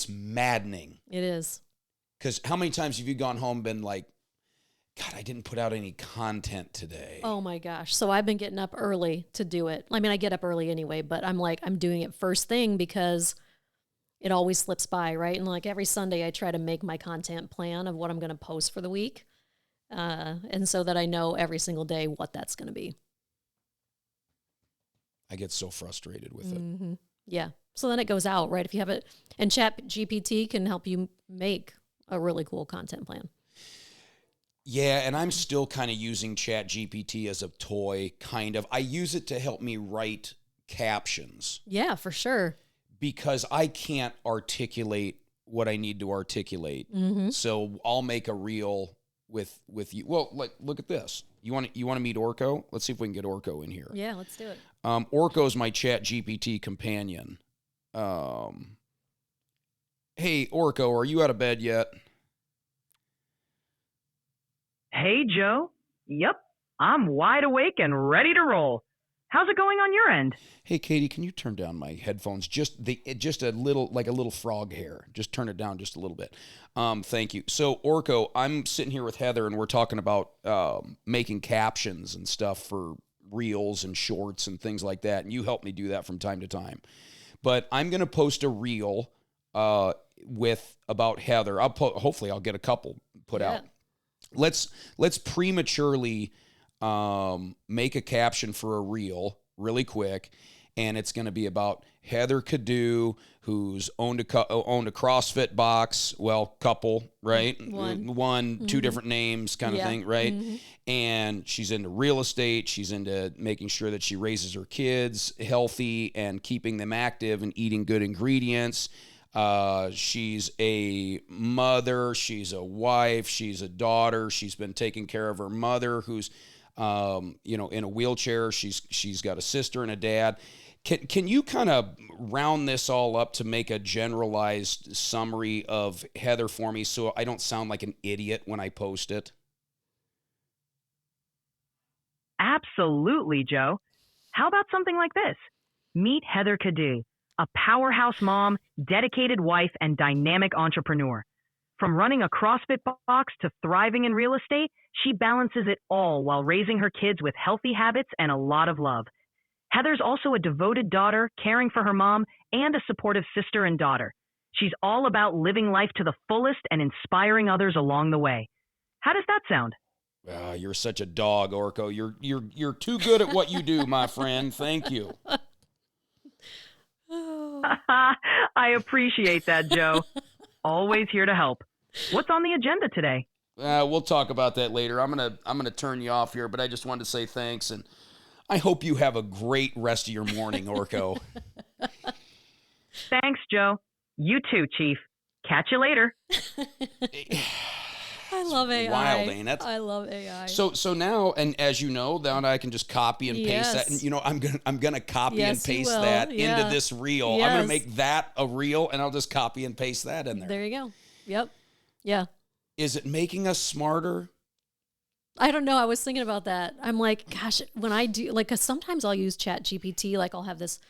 A: maddening.
B: It is.
A: Because how many times have you gone home and been like, God, I didn't put out any content today.
B: Oh my gosh. So I've been getting up early to do it. I mean, I get up early anyway, but I'm doing it first thing because it always slips by, right? And like every Sunday I try to make my content plan of what I'm going to post for the week. And so that I know every single day what that's going to be.
A: I get so frustrated with it.
B: Yeah. So then it goes out, right? If you have it, and Chat GPT can help you make a really cool content plan.
A: Yeah, and I'm still kind of using Chat GPT as a toy, kind of. I use it to help me write captions
B: Yeah, for sure.
A: because I can't articulate what I need to articulate. So I'll make a reel with you. Well, like, look at this. You want to meet Orko? Let's see if we can get Orko in here.
B: Yeah, let's do it.
A: Orko's my Chat GPT companion. Hey, Orko, are you out of bed yet?
C: Hey, Joe. Yep, I'm wide awake and ready to roll. How's it going on your end?
A: Hey, Katie, can you turn down my headphones just a little, like a little frog hair? Just turn it down just a little bit. Thank you. So, Orko, I'm sitting here with Heather, and we're talking about making captions and stuff for reels and shorts and things like that, and you help me do that from time to time. But I'm going to post a reel about Heather. Hopefully I'll get a couple put out. Let's prematurely make a caption for a reel really quick, and it's going to be about Heather Kiddoo, who's owned a CrossFit box, well, couple, right? One, two different names kind of thing, right? And she's into real estate. She's into making sure that she raises her kids healthy and keeping them active and eating good ingredients. She's a mother. She's a wife. She's a daughter. She's been taking care of her mother, who's, in a wheelchair. She's got a sister and a dad. Can you kind of round this all up to make a generalized summary of Heather for me so I don't sound like an idiot when I post it?
C: Absolutely, Joe. How about something like this? Meet Heather Kiddoo, a powerhouse mom, dedicated wife, and dynamic entrepreneur. From running a CrossFit box to thriving in real estate, she balances it all while raising her kids with healthy habits and a lot of love. Heather's also a devoted daughter, caring for her mom, and a supportive sister and daughter. She's all about living life to the fullest and inspiring others along the way. How does that sound?
A: You're such a dog, Orko. You're too good at what you do, my friend. Thank you.
C: I appreciate that, Joe. Always here to help. What's on the agenda today?
A: We'll talk about that later. I'm gonna turn you off here, but I just wanted to say thanks, and I hope you have a great rest of your morning, Orko.
C: Thanks, Joe. You too, Chief. Catch you later.
B: I love AI.
A: Wild, ain't it?
B: I love AI.
A: So now, and as you know, now I can just copy and paste that. And I'm gonna copy and paste that into this reel. I'm gonna make that a reel, and I'll just copy and paste that in there.
B: There you go. Yep. Yeah.
A: Is it making us smarter?
B: I don't know. I was thinking about that. I'm like, gosh, when I do, like, 'cause sometimes I'll use ChatGPT, like I'll have this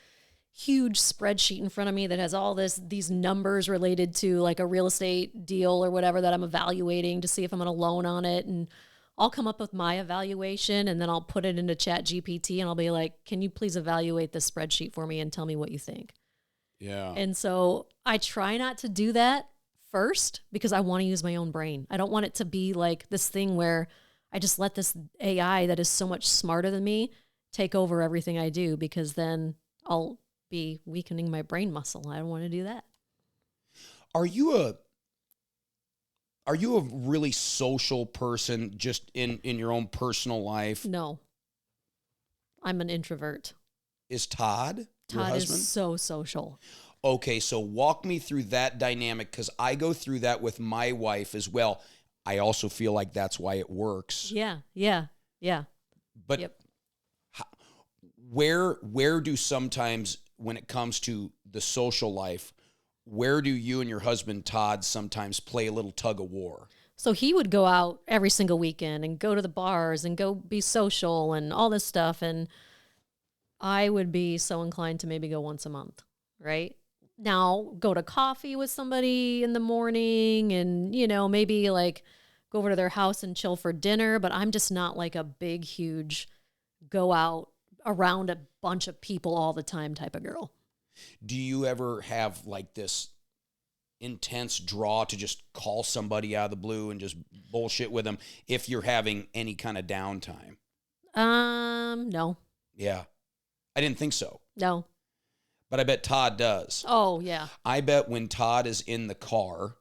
B: huge spreadsheet in front of me that has all these numbers related to like a real estate deal or whatever that I'm evaluating to see if I'm going to loan on it. And I'll come up with my evaluation and then I'll put it into ChatGPT and I'll be like, can you please evaluate this spreadsheet for me and tell me what you think?
A: Yeah.
B: And so I try not to do that first because I want to use my own brain. I don't want it to be like this thing where I just let this AI that is so much smarter than me take over everything I do, because then I'll be weakening my brain muscle. I don't want to do that.
A: Are you a really social person just in your own personal life?
B: No. I'm an introvert.
A: Is Todd your
B: Todd
A: husband?
B: is so social.
A: Okay, so walk me through that dynamic, because I go through that with my wife as well. I also feel like that's why it works.
B: Yeah.
A: But
B: yep.
A: Where do sometimes, when it comes to the social life, where do you and your husband, Todd, sometimes play a little tug of war?
B: So he would go out every single weekend and go to the bars and go be social and all this stuff. And I would be so inclined to maybe go once a month, right? Now, go to coffee with somebody in the morning and, maybe like go over to their house and chill for dinner. But I'm just not like a big, huge go out around a bunch of people all the time type of girl.
A: Do you ever have like this intense draw to just call somebody out of the blue and just bullshit with them if you're having any kind of downtime?
B: No.
A: Yeah. I didn't think so.
B: No.
A: But I bet Todd does.
B: Oh, yeah.
A: I bet when Todd is in the car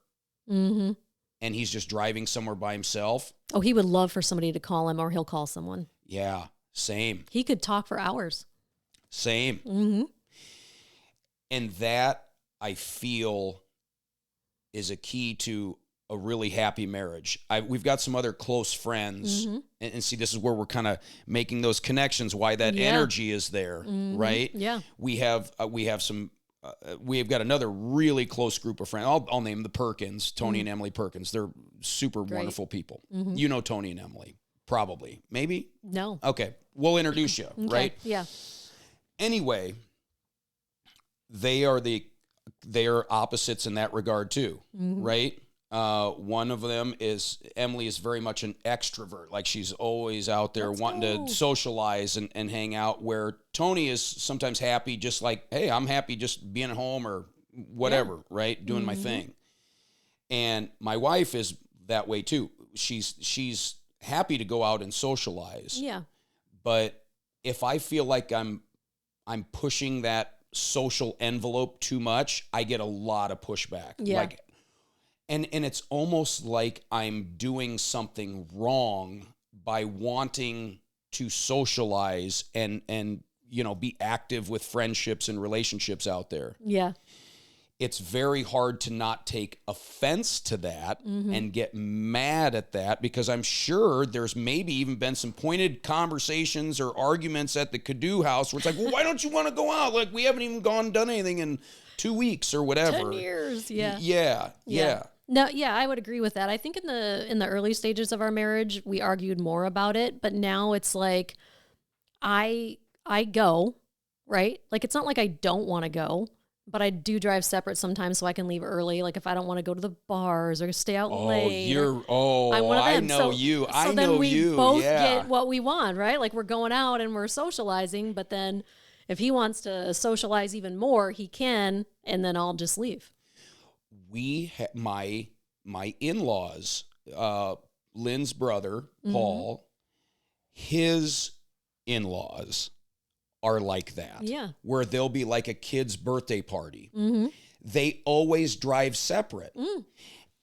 B: mm-hmm.
A: and he's just driving somewhere by himself.
B: Oh, he would love for somebody to call him, or he'll call someone.
A: Yeah, same.
B: He could talk for hours.
A: Same.
B: Mm-hmm.
A: And that, I feel, is a key to a really happy marriage. We've got some other close friends,
B: mm-hmm.
A: and see, this is where we're kind of making those connections, why that energy is there,
B: mm-hmm.
A: right?
B: Yeah.
A: We've got another really close group of friends. I'll name the Perkins, Tony
B: mm-hmm.
A: and Emily Perkins. They're super wonderful people.
B: Mm-hmm.
A: You know Tony and Emily, probably. Maybe?
B: No.
A: Okay, we'll introduce you,
B: okay.
A: right?
B: Yeah.
A: Anyway, they are opposites in that regard too,
B: mm-hmm.
A: right? One of them is Emily is very much an extrovert. Like she's always out there wanting to socialize and hang out, where Tony is sometimes happy just like, hey, I'm happy just being at home or whatever, right? Doing my thing. And my wife is that way too. She's happy to go out and socialize.
B: Yeah.
A: But if I feel like I'm I'm pushing that social envelope too much, I get a lot of pushback.
B: Yeah.
A: Like, and it's almost like I'm doing something wrong by wanting to socialize and be active with friendships and relationships out there.
B: Yeah.
A: It's very hard to not take offense to that and get mad at that, because I'm sure there's maybe even been some pointed conversations or arguments at the Kiddoo house where it's like, well, why don't you want to go out? Like, we haven't even done anything in 2 weeks or whatever.
B: 10 years. Yeah.
A: Yeah.
B: No, yeah, I would agree with that. I think in the early stages of our marriage, we argued more about it, but now it's like I go, right? Like, it's not like I don't want to go, but I do drive separate sometimes so I can leave early. Like, if I don't want to go to the bars or stay out late.
A: I'm one of them. I know you.
B: So then we both get what we want, right? Like, we're going out and we're socializing, but then if he wants to socialize even more, he can, and then I'll just leave.
A: My in-laws, Lynn's brother, Paul, his in-laws are like that.
B: Yeah.
A: Where they'll be like a kid's birthday party.
B: Mm-hmm.
A: They always drive separate.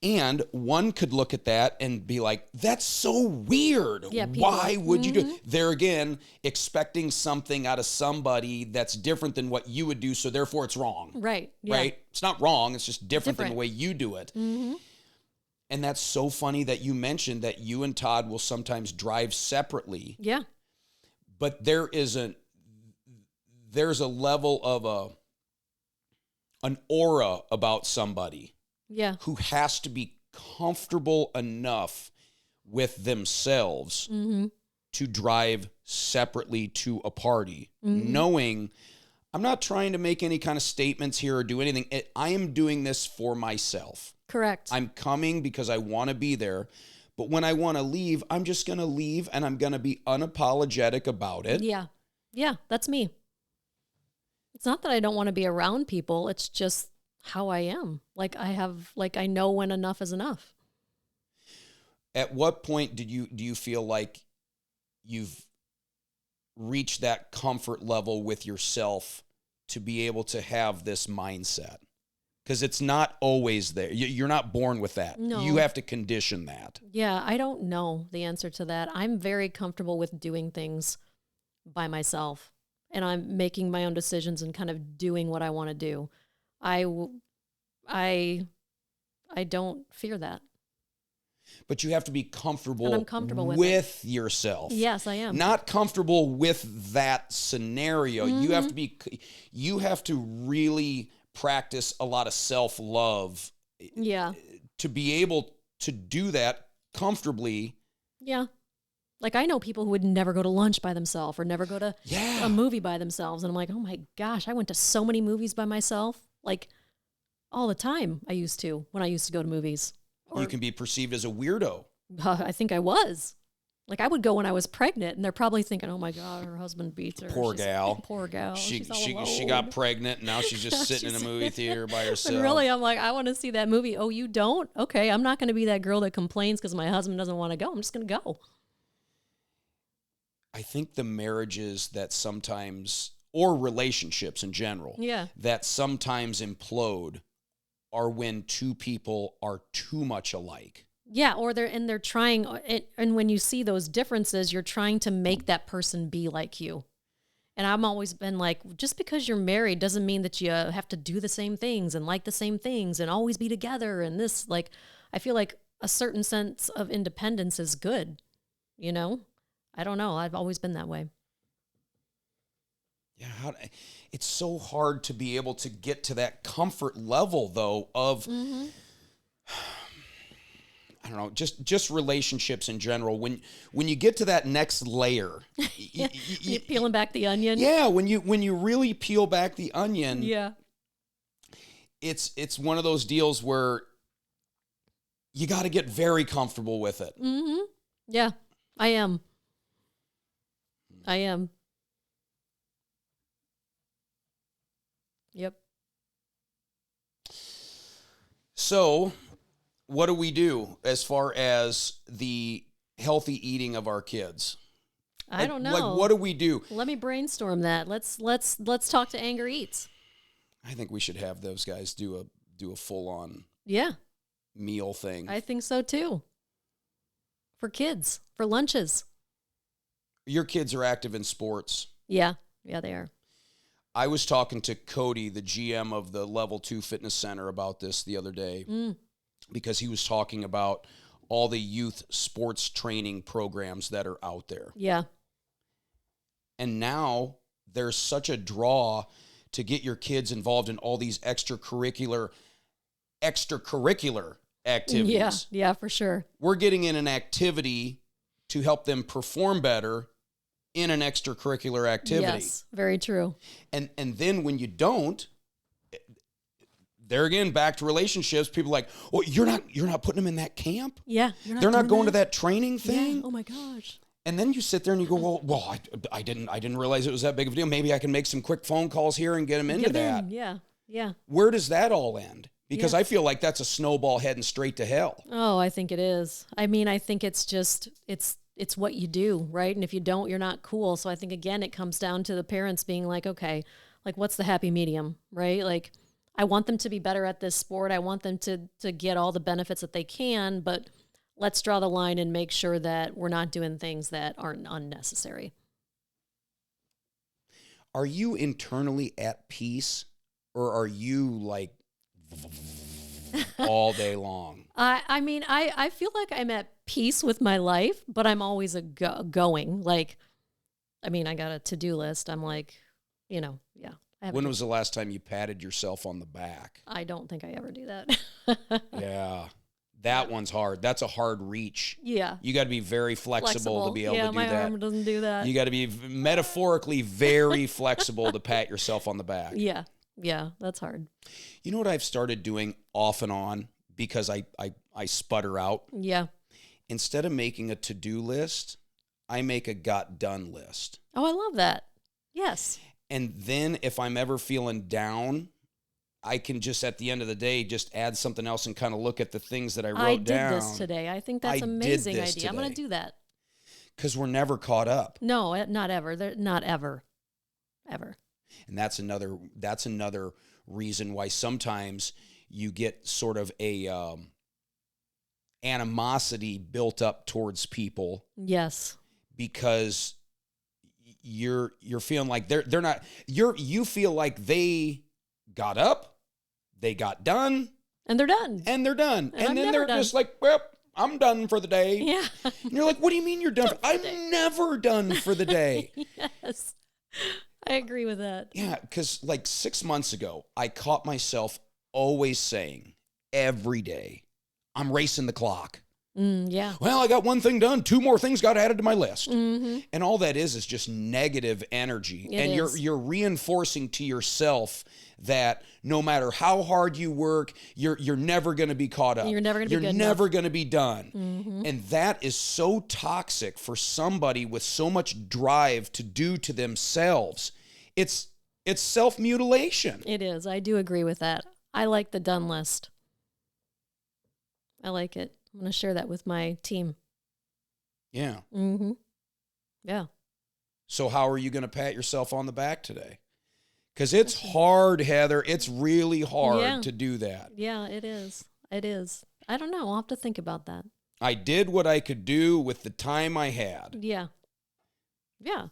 A: And one could look at that and be like, that's so weird.
B: Yeah,
A: why would you do it? They're, again, expecting something out of somebody that's different than what you would do, so therefore it's wrong.
B: Right. Yeah.
A: Right? It's not wrong. It's just different than the way you do it.
B: Mm-hmm.
A: And that's so funny that you mentioned that you and Todd will sometimes drive separately.
B: Yeah.
A: But there's a level of an aura about somebody who has to be comfortable enough with themselves to drive separately to a party, knowing I'm not trying to make any kind of statements here or do anything. I am doing this for myself.
B: Correct.
A: I'm coming because I want to be there. But when I want to leave, I'm just going to leave, and I'm going to be unapologetic about it.
B: Yeah. Yeah, that's me. It's not that I don't want to be around people. It's just how I am. Like, I know when enough is enough.
A: At what point do you feel like you've reached that comfort level with yourself to be able to have this mindset? Because it's not always there. You're not born with that.
B: No.
A: You have to condition that.
B: Yeah, I don't know the answer to that. I'm very comfortable with doing things by myself, and I'm making my own decisions and kind of doing what I want to do. I don't fear that.
A: But you have to be comfortable,
B: and I'm comfortable
A: with yourself.
B: Yes, I am.
A: Not comfortable with that scenario. You have to really practice a lot of self-love.
B: Yeah.
A: To be able to do that comfortably.
B: Yeah. Like, I know people who would never go to lunch by themselves or never go to a movie by themselves. And I'm like, oh my gosh, I went to so many movies by myself. Like, all the time when I used to go to movies.
A: You can be perceived as a weirdo.
B: I think I was. Like, I would go when I was pregnant, and they're probably thinking, oh my God, her husband beats her.
A: Poor gal.
B: Poor gal. She's all alone.
A: She got pregnant, and now she's just sitting in a movie theater by herself.
B: And really, I'm like, I want to see that movie. Oh, you don't? Okay, I'm not going to be that girl that complains because my husband doesn't want to go. I'm just going to go.
A: I think the marriages that sometimes, or relationships in general, that sometimes implode are when two people are too much alike.
B: Yeah, or they're trying, and when you see those differences, you're trying to make that person be like you. And I've always been like, just because you're married doesn't mean that you have to do the same things and like the same things and always be together. And this, like, I feel like a certain sense of independence is good, you know? I don't know. I've always been that way.
A: Yeah, it's so hard to be able to get to that comfort level, though, of, I don't know, just relationships in general. When you get to that next layer,
B: you're peeling back the onion.
A: Yeah, when you really peel back the onion, it's one of those deals where you got to get very comfortable with it.
B: Mm-hmm. Yeah, I am. Yep.
A: So, what do we do as far as the healthy eating of our kids?
B: I don't know.
A: Like, what do we do?
B: Let me brainstorm that. Let's talk to Anger Eats.
A: I think we should have those guys do a full on meal thing.
B: I think so too. For kids, for lunches.
A: Your kids are active in sports.
B: Yeah, they are.
A: I was talking to Cody, the GM of the Level 2 Fitness Center, about this the other day because he was talking about all the youth sports training programs that are out there.
B: Yeah.
A: And now there's such a draw to get your kids involved in all these extracurricular activities.
B: Yeah, for sure.
A: We're getting in an activity to help them perform better in an extracurricular activity.
B: Yes, very true.
A: And then when you don't, there again, back to relationships, people are like, well, you're not putting them in that camp?
B: Yeah.
A: They're not going to that training thing?
B: Yeah. Oh my gosh.
A: And then you sit there and you go, well, I didn't realize it was that big of a deal. Maybe I can make some quick phone calls here and get them into that.
B: Yeah.
A: Where does that all end? Because I feel like that's a snowball heading straight to hell.
B: Oh, I think it is. I mean, I think it's just, it's what you do, right? And if you don't, you're not cool. So I think, again, it comes down to the parents being like, okay, like, what's the happy medium, right? Like, I want them to be better at this sport. I want them to get all the benefits that they can, but let's draw the line and make sure that we're not doing things that aren't unnecessary.
A: Are you internally at peace, or are you like all day long?
B: I mean, I feel like I'm at peace with my life, but I'm always going. Like, I mean, I got a to-do list. I'm like, yeah.
A: When was the last time you patted yourself on the back?
B: I don't think I ever do that.
A: Yeah. That one's hard. That's a hard reach.
B: Yeah.
A: You got to be very flexible to be able to do that.
B: Yeah, my arm doesn't do that.
A: You got to be metaphorically very flexible to pat yourself on the back.
B: Yeah, that's hard.
A: You know what I've started doing off and on because I sputter out?
B: Yeah.
A: Instead of making a to-do list, I make a got done list.
B: Oh, I love that. Yes.
A: And then if I'm ever feeling down, I can just at the end of the day just add something else and kind of look at the things that I wrote down.
B: I did this today. I think that's an amazing idea. I'm going to do that.
A: Because we're never caught up.
B: No, not ever. Not ever. Ever.
A: And that's another reason why sometimes you get sort of a animosity built up towards people.
B: Yes.
A: Because you're feeling like they're not, you feel like they got up, they got done,
B: and they're done.
A: And then they're
B: done.
A: just like, well, I'm done for the day.
B: Yeah.
A: And you're like, what do you mean you're done? I'm never done for the day.
B: Yes. I agree with that.
A: Yeah, because like 6 months ago, I caught myself always saying every day, I'm racing the clock.
B: Yeah.
A: Well, I got one thing done. 2 more things got added to my list.
B: Mm-hmm.
A: And all that is just negative energy. You're reinforcing to yourself that no matter how hard you work, you're never going to be caught up.
B: You're never going to be good enough.
A: You're never going to be done.
B: Mm-hmm.
A: And that is so toxic for somebody with so much drive to do to themselves. It's self-mutilation.
B: It is. I do agree with that. I like the done list. I like it. I'm going to share that with my team.
A: Yeah.
B: Mm-hmm. Yeah.
A: So how are you going to pat yourself on the back today? Because it's hard, Heather. It's really hard to do that.
B: Yeah, it is. It is. I don't know. I'll have to think about that.
A: I did what I could do with the time I had.
B: Yeah. Yeah.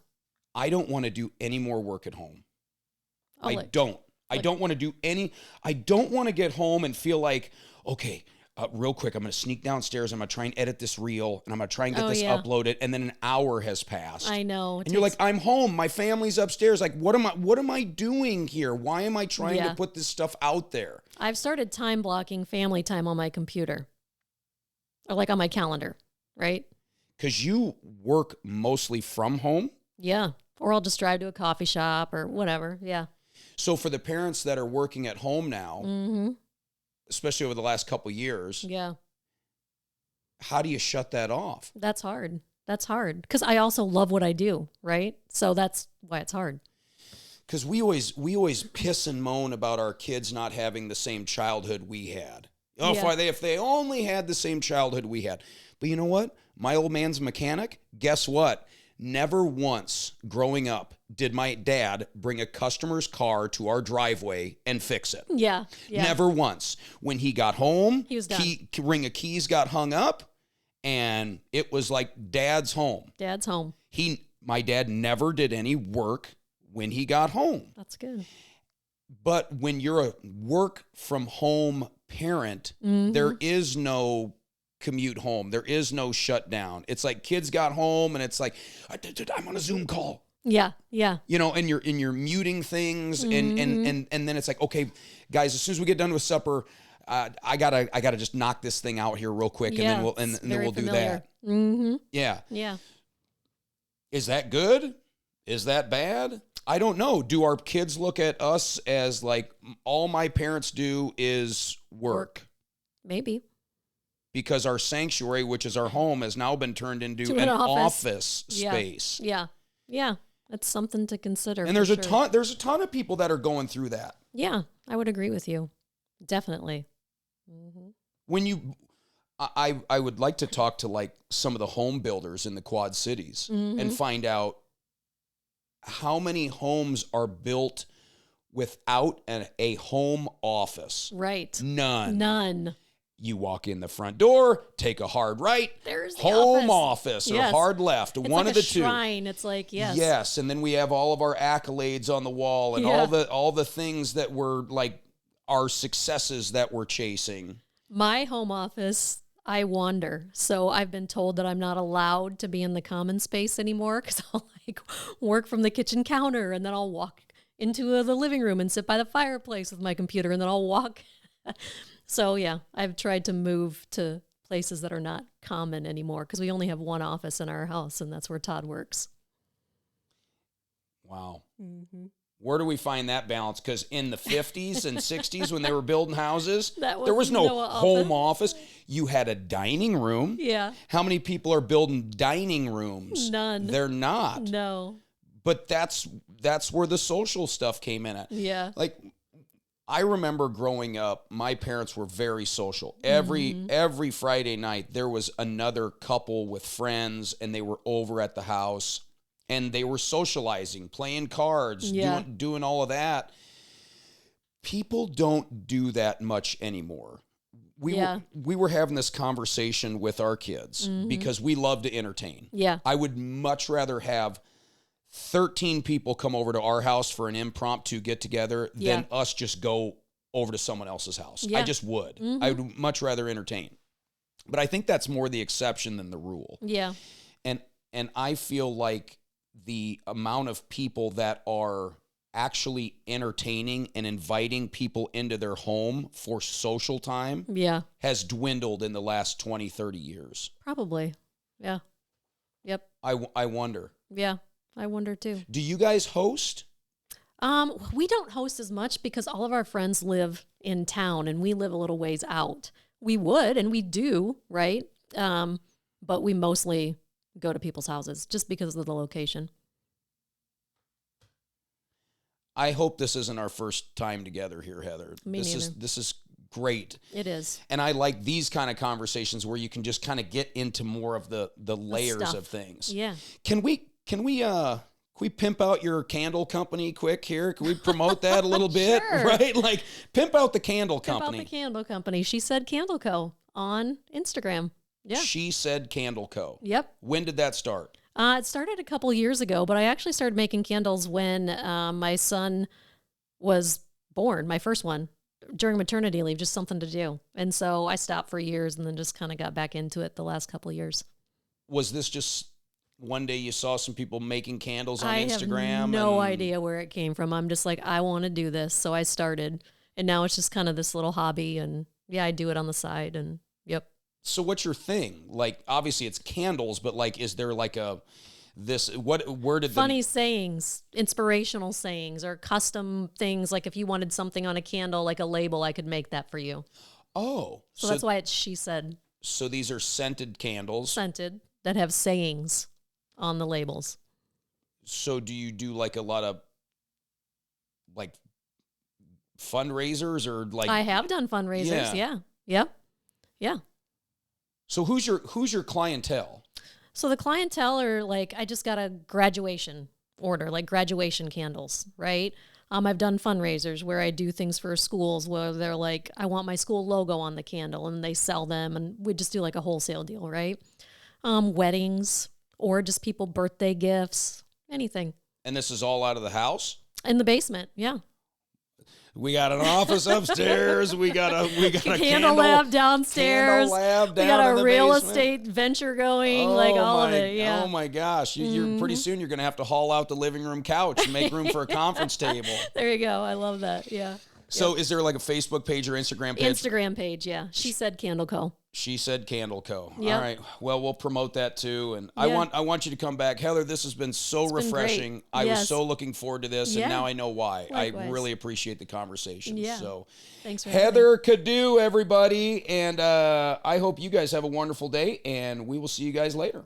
A: I don't want to do any more work at home. I don't want to do any. I don't want to get home and feel like, okay, real quick, I'm going to sneak downstairs. I'm going to try and edit this reel, and I'm going to try and get this uploaded. And then an hour has passed.
B: I know.
A: And you're like, I'm home. My family's upstairs. Like, what am I doing here? Why am I trying to put this stuff out there?
B: I've started time blocking family time on my computer, or like on my calendar, right?
A: Because you work mostly from home.
B: Yeah. Or I'll just drive to a coffee shop or whatever. Yeah.
A: So for the parents that are working at home now, especially over the last couple of years, how do you shut that off?
B: That's hard. That's hard. Because I also love what I do, right? So that's why it's hard.
A: Because we always piss and moan about our kids not having the same childhood we had. Oh, if they only had the same childhood we had. But you know what? My old man's a mechanic. Guess what? Never once growing up did my dad bring a customer's car to our driveway and fix it.
B: Yeah.
A: Never once. When he got home,
B: He was done.
A: Ring of keys got hung up, and it was like Dad's home.
B: Dad's home.
A: My dad never did any work when he got home.
B: That's good.
A: But when you're a work from home parent, there is no commute home. There is no shutdown. It's like kids got home and it's like, I'm on a Zoom call.
B: Yeah.
A: You know, and you're muting things and then it's like, okay, guys, as soon as we get done with supper, I gotta just knock this thing out here real quick,
B: Yeah,
A: and then we'll do that.
B: Mm-hmm.
A: Yeah.
B: Yeah.
A: Is that good? Is that bad? I don't know. Do our kids look at us as like all my parents do is work?
B: Maybe.
A: Because our sanctuary, which is our home, has now been turned into an office space.
B: Yeah. That's something to consider.
A: And there's a ton of people that are going through that.
B: Yeah, I would agree with you. Definitely. Mm-hmm.
A: When I would like to talk to like some of the home builders in the Quad Cities and find out how many homes are built without a home office.
B: Right.
A: None. You walk in the front door, take a hard right,
B: there's the
A: home office or hard left,
B: it's
A: one
B: like
A: of the
B: a
A: two.
B: Shrine. It's like, yes.
A: Yes, and then we have all of our accolades on the wall and all the things that were like our successes that we're chasing.
B: My home office, I wander. So I've been told that I'm not allowed to be in the common space anymore because I'll like work from the kitchen counter and then I'll walk into the living room and sit by the fireplace with my computer and then I'll walk. So yeah, I've tried to move to places that are not common anymore because we only have one office in our house and that's where Todd works.
A: Wow. Mm-hmm. Where do we find that balance? Because in the 50s and 60s when they were building houses, there was no home office. You had a dining room.
B: Yeah.
A: How many people are building dining rooms?
B: None.
A: They're not.
B: No.
A: But that's where the social stuff came in at.
B: Yeah.
A: Like, I remember growing up, my parents were very social. Every Friday night, there was another couple with friends, and they were over at the house, and they were socializing, playing cards, doing all of that. People don't do that much anymore. We were having this conversation with our kids because we love to entertain.
B: Yeah.
A: I would much rather have 13 people come over to our house for an impromptu get together than us just go over to someone else's house. I just would. I would much rather entertain. But I think that's more the exception than the rule.
B: Yeah.
A: And I feel like the amount of people that are actually entertaining and inviting people into their home for social time has dwindled in the last 20, 30 years.
B: Probably. Yeah. Yep.
A: I wonder.
B: Yeah. I wonder too.
A: Do you guys host?
B: We don't host as much because all of our friends live in town and we live a little ways out. We would, and we do, right? But we mostly go to people's houses just because of the location.
A: I hope this isn't our first time together here, Heather.
B: Me neither.
A: This is great.
B: It is.
A: And I like these kind of conversations where you can just kind of get into more of the layers of things.
B: Yeah.
A: Can we pimp out your candle company quick here? Can we promote that a little bit?
B: Sure.
A: Right? Like pimp out the candle company.
B: Pimp out the candle company. She said Candle Co. on Instagram. Yeah.
A: She said Candle Co.
B: Yep.
A: When did that start?
B: It started a couple years ago, but I actually started making candles when my son was born, my first one, during maternity leave, just something to do. And so I stopped for years and then just kind of got back into it the last couple of years.
A: Was this just one day you saw some people making candles on Instagram?
B: I have no idea where it came from. I'm just like, I want to do this. So I started. And now it's just kind of this little hobby. And yeah, I do it on the side. And yep.
A: So what's your thing? Like, obviously it's candles, but like, is there like where did
B: funny sayings, inspirational sayings, or custom things? Like if you wanted something on a candle, like a label, I could make that for you.
A: Oh.
B: So that's why it's She Said.
A: So these are scented candles.
B: Scented, that have sayings on the labels.
A: So do you do like a lot of like fundraisers or like?
B: I have done fundraisers. Yeah. Yep. Yeah.
A: So who's your clientele?
B: So the clientele are like, I just got a graduation order, like graduation candles, right? I've done fundraisers where I do things for schools where they're like, I want my school logo on the candle, and they sell them, and we just do like a wholesale deal, right? Weddings, or just people birthday gifts, anything.
A: And this is all out of the house?
B: In the basement, yeah.
A: We got an office upstairs. We got a
B: candle lab downstairs.
A: Candle lab down
B: we got
A: in
B: a
A: the
B: real
A: basement.
B: estate venture going, like all of it. Yeah.
A: Oh my gosh! You're pretty soon. You're going to have to haul out the living room couch and make room for a conference table.
B: There you go. I love that. Yeah.
A: So, is there like a Facebook page or Instagram page?
B: Instagram page, yeah. She Said Candle Co.
A: She Said Candle Co.
B: Yep.
A: All right. Well, we'll promote that too. And I
B: Yeah.
A: want you to come back. Heather, this has been so refreshing.
B: great.
A: I was
B: Yes.
A: so looking forward to this, and
B: Yeah.
A: now I know why.
B: Likewise.
A: I really appreciate the conversation.
B: Yeah.
A: So,
B: Thanks for having me.
A: Heather Kiddoo, everybody. And I hope you guys have a wonderful day, and we will see you guys later.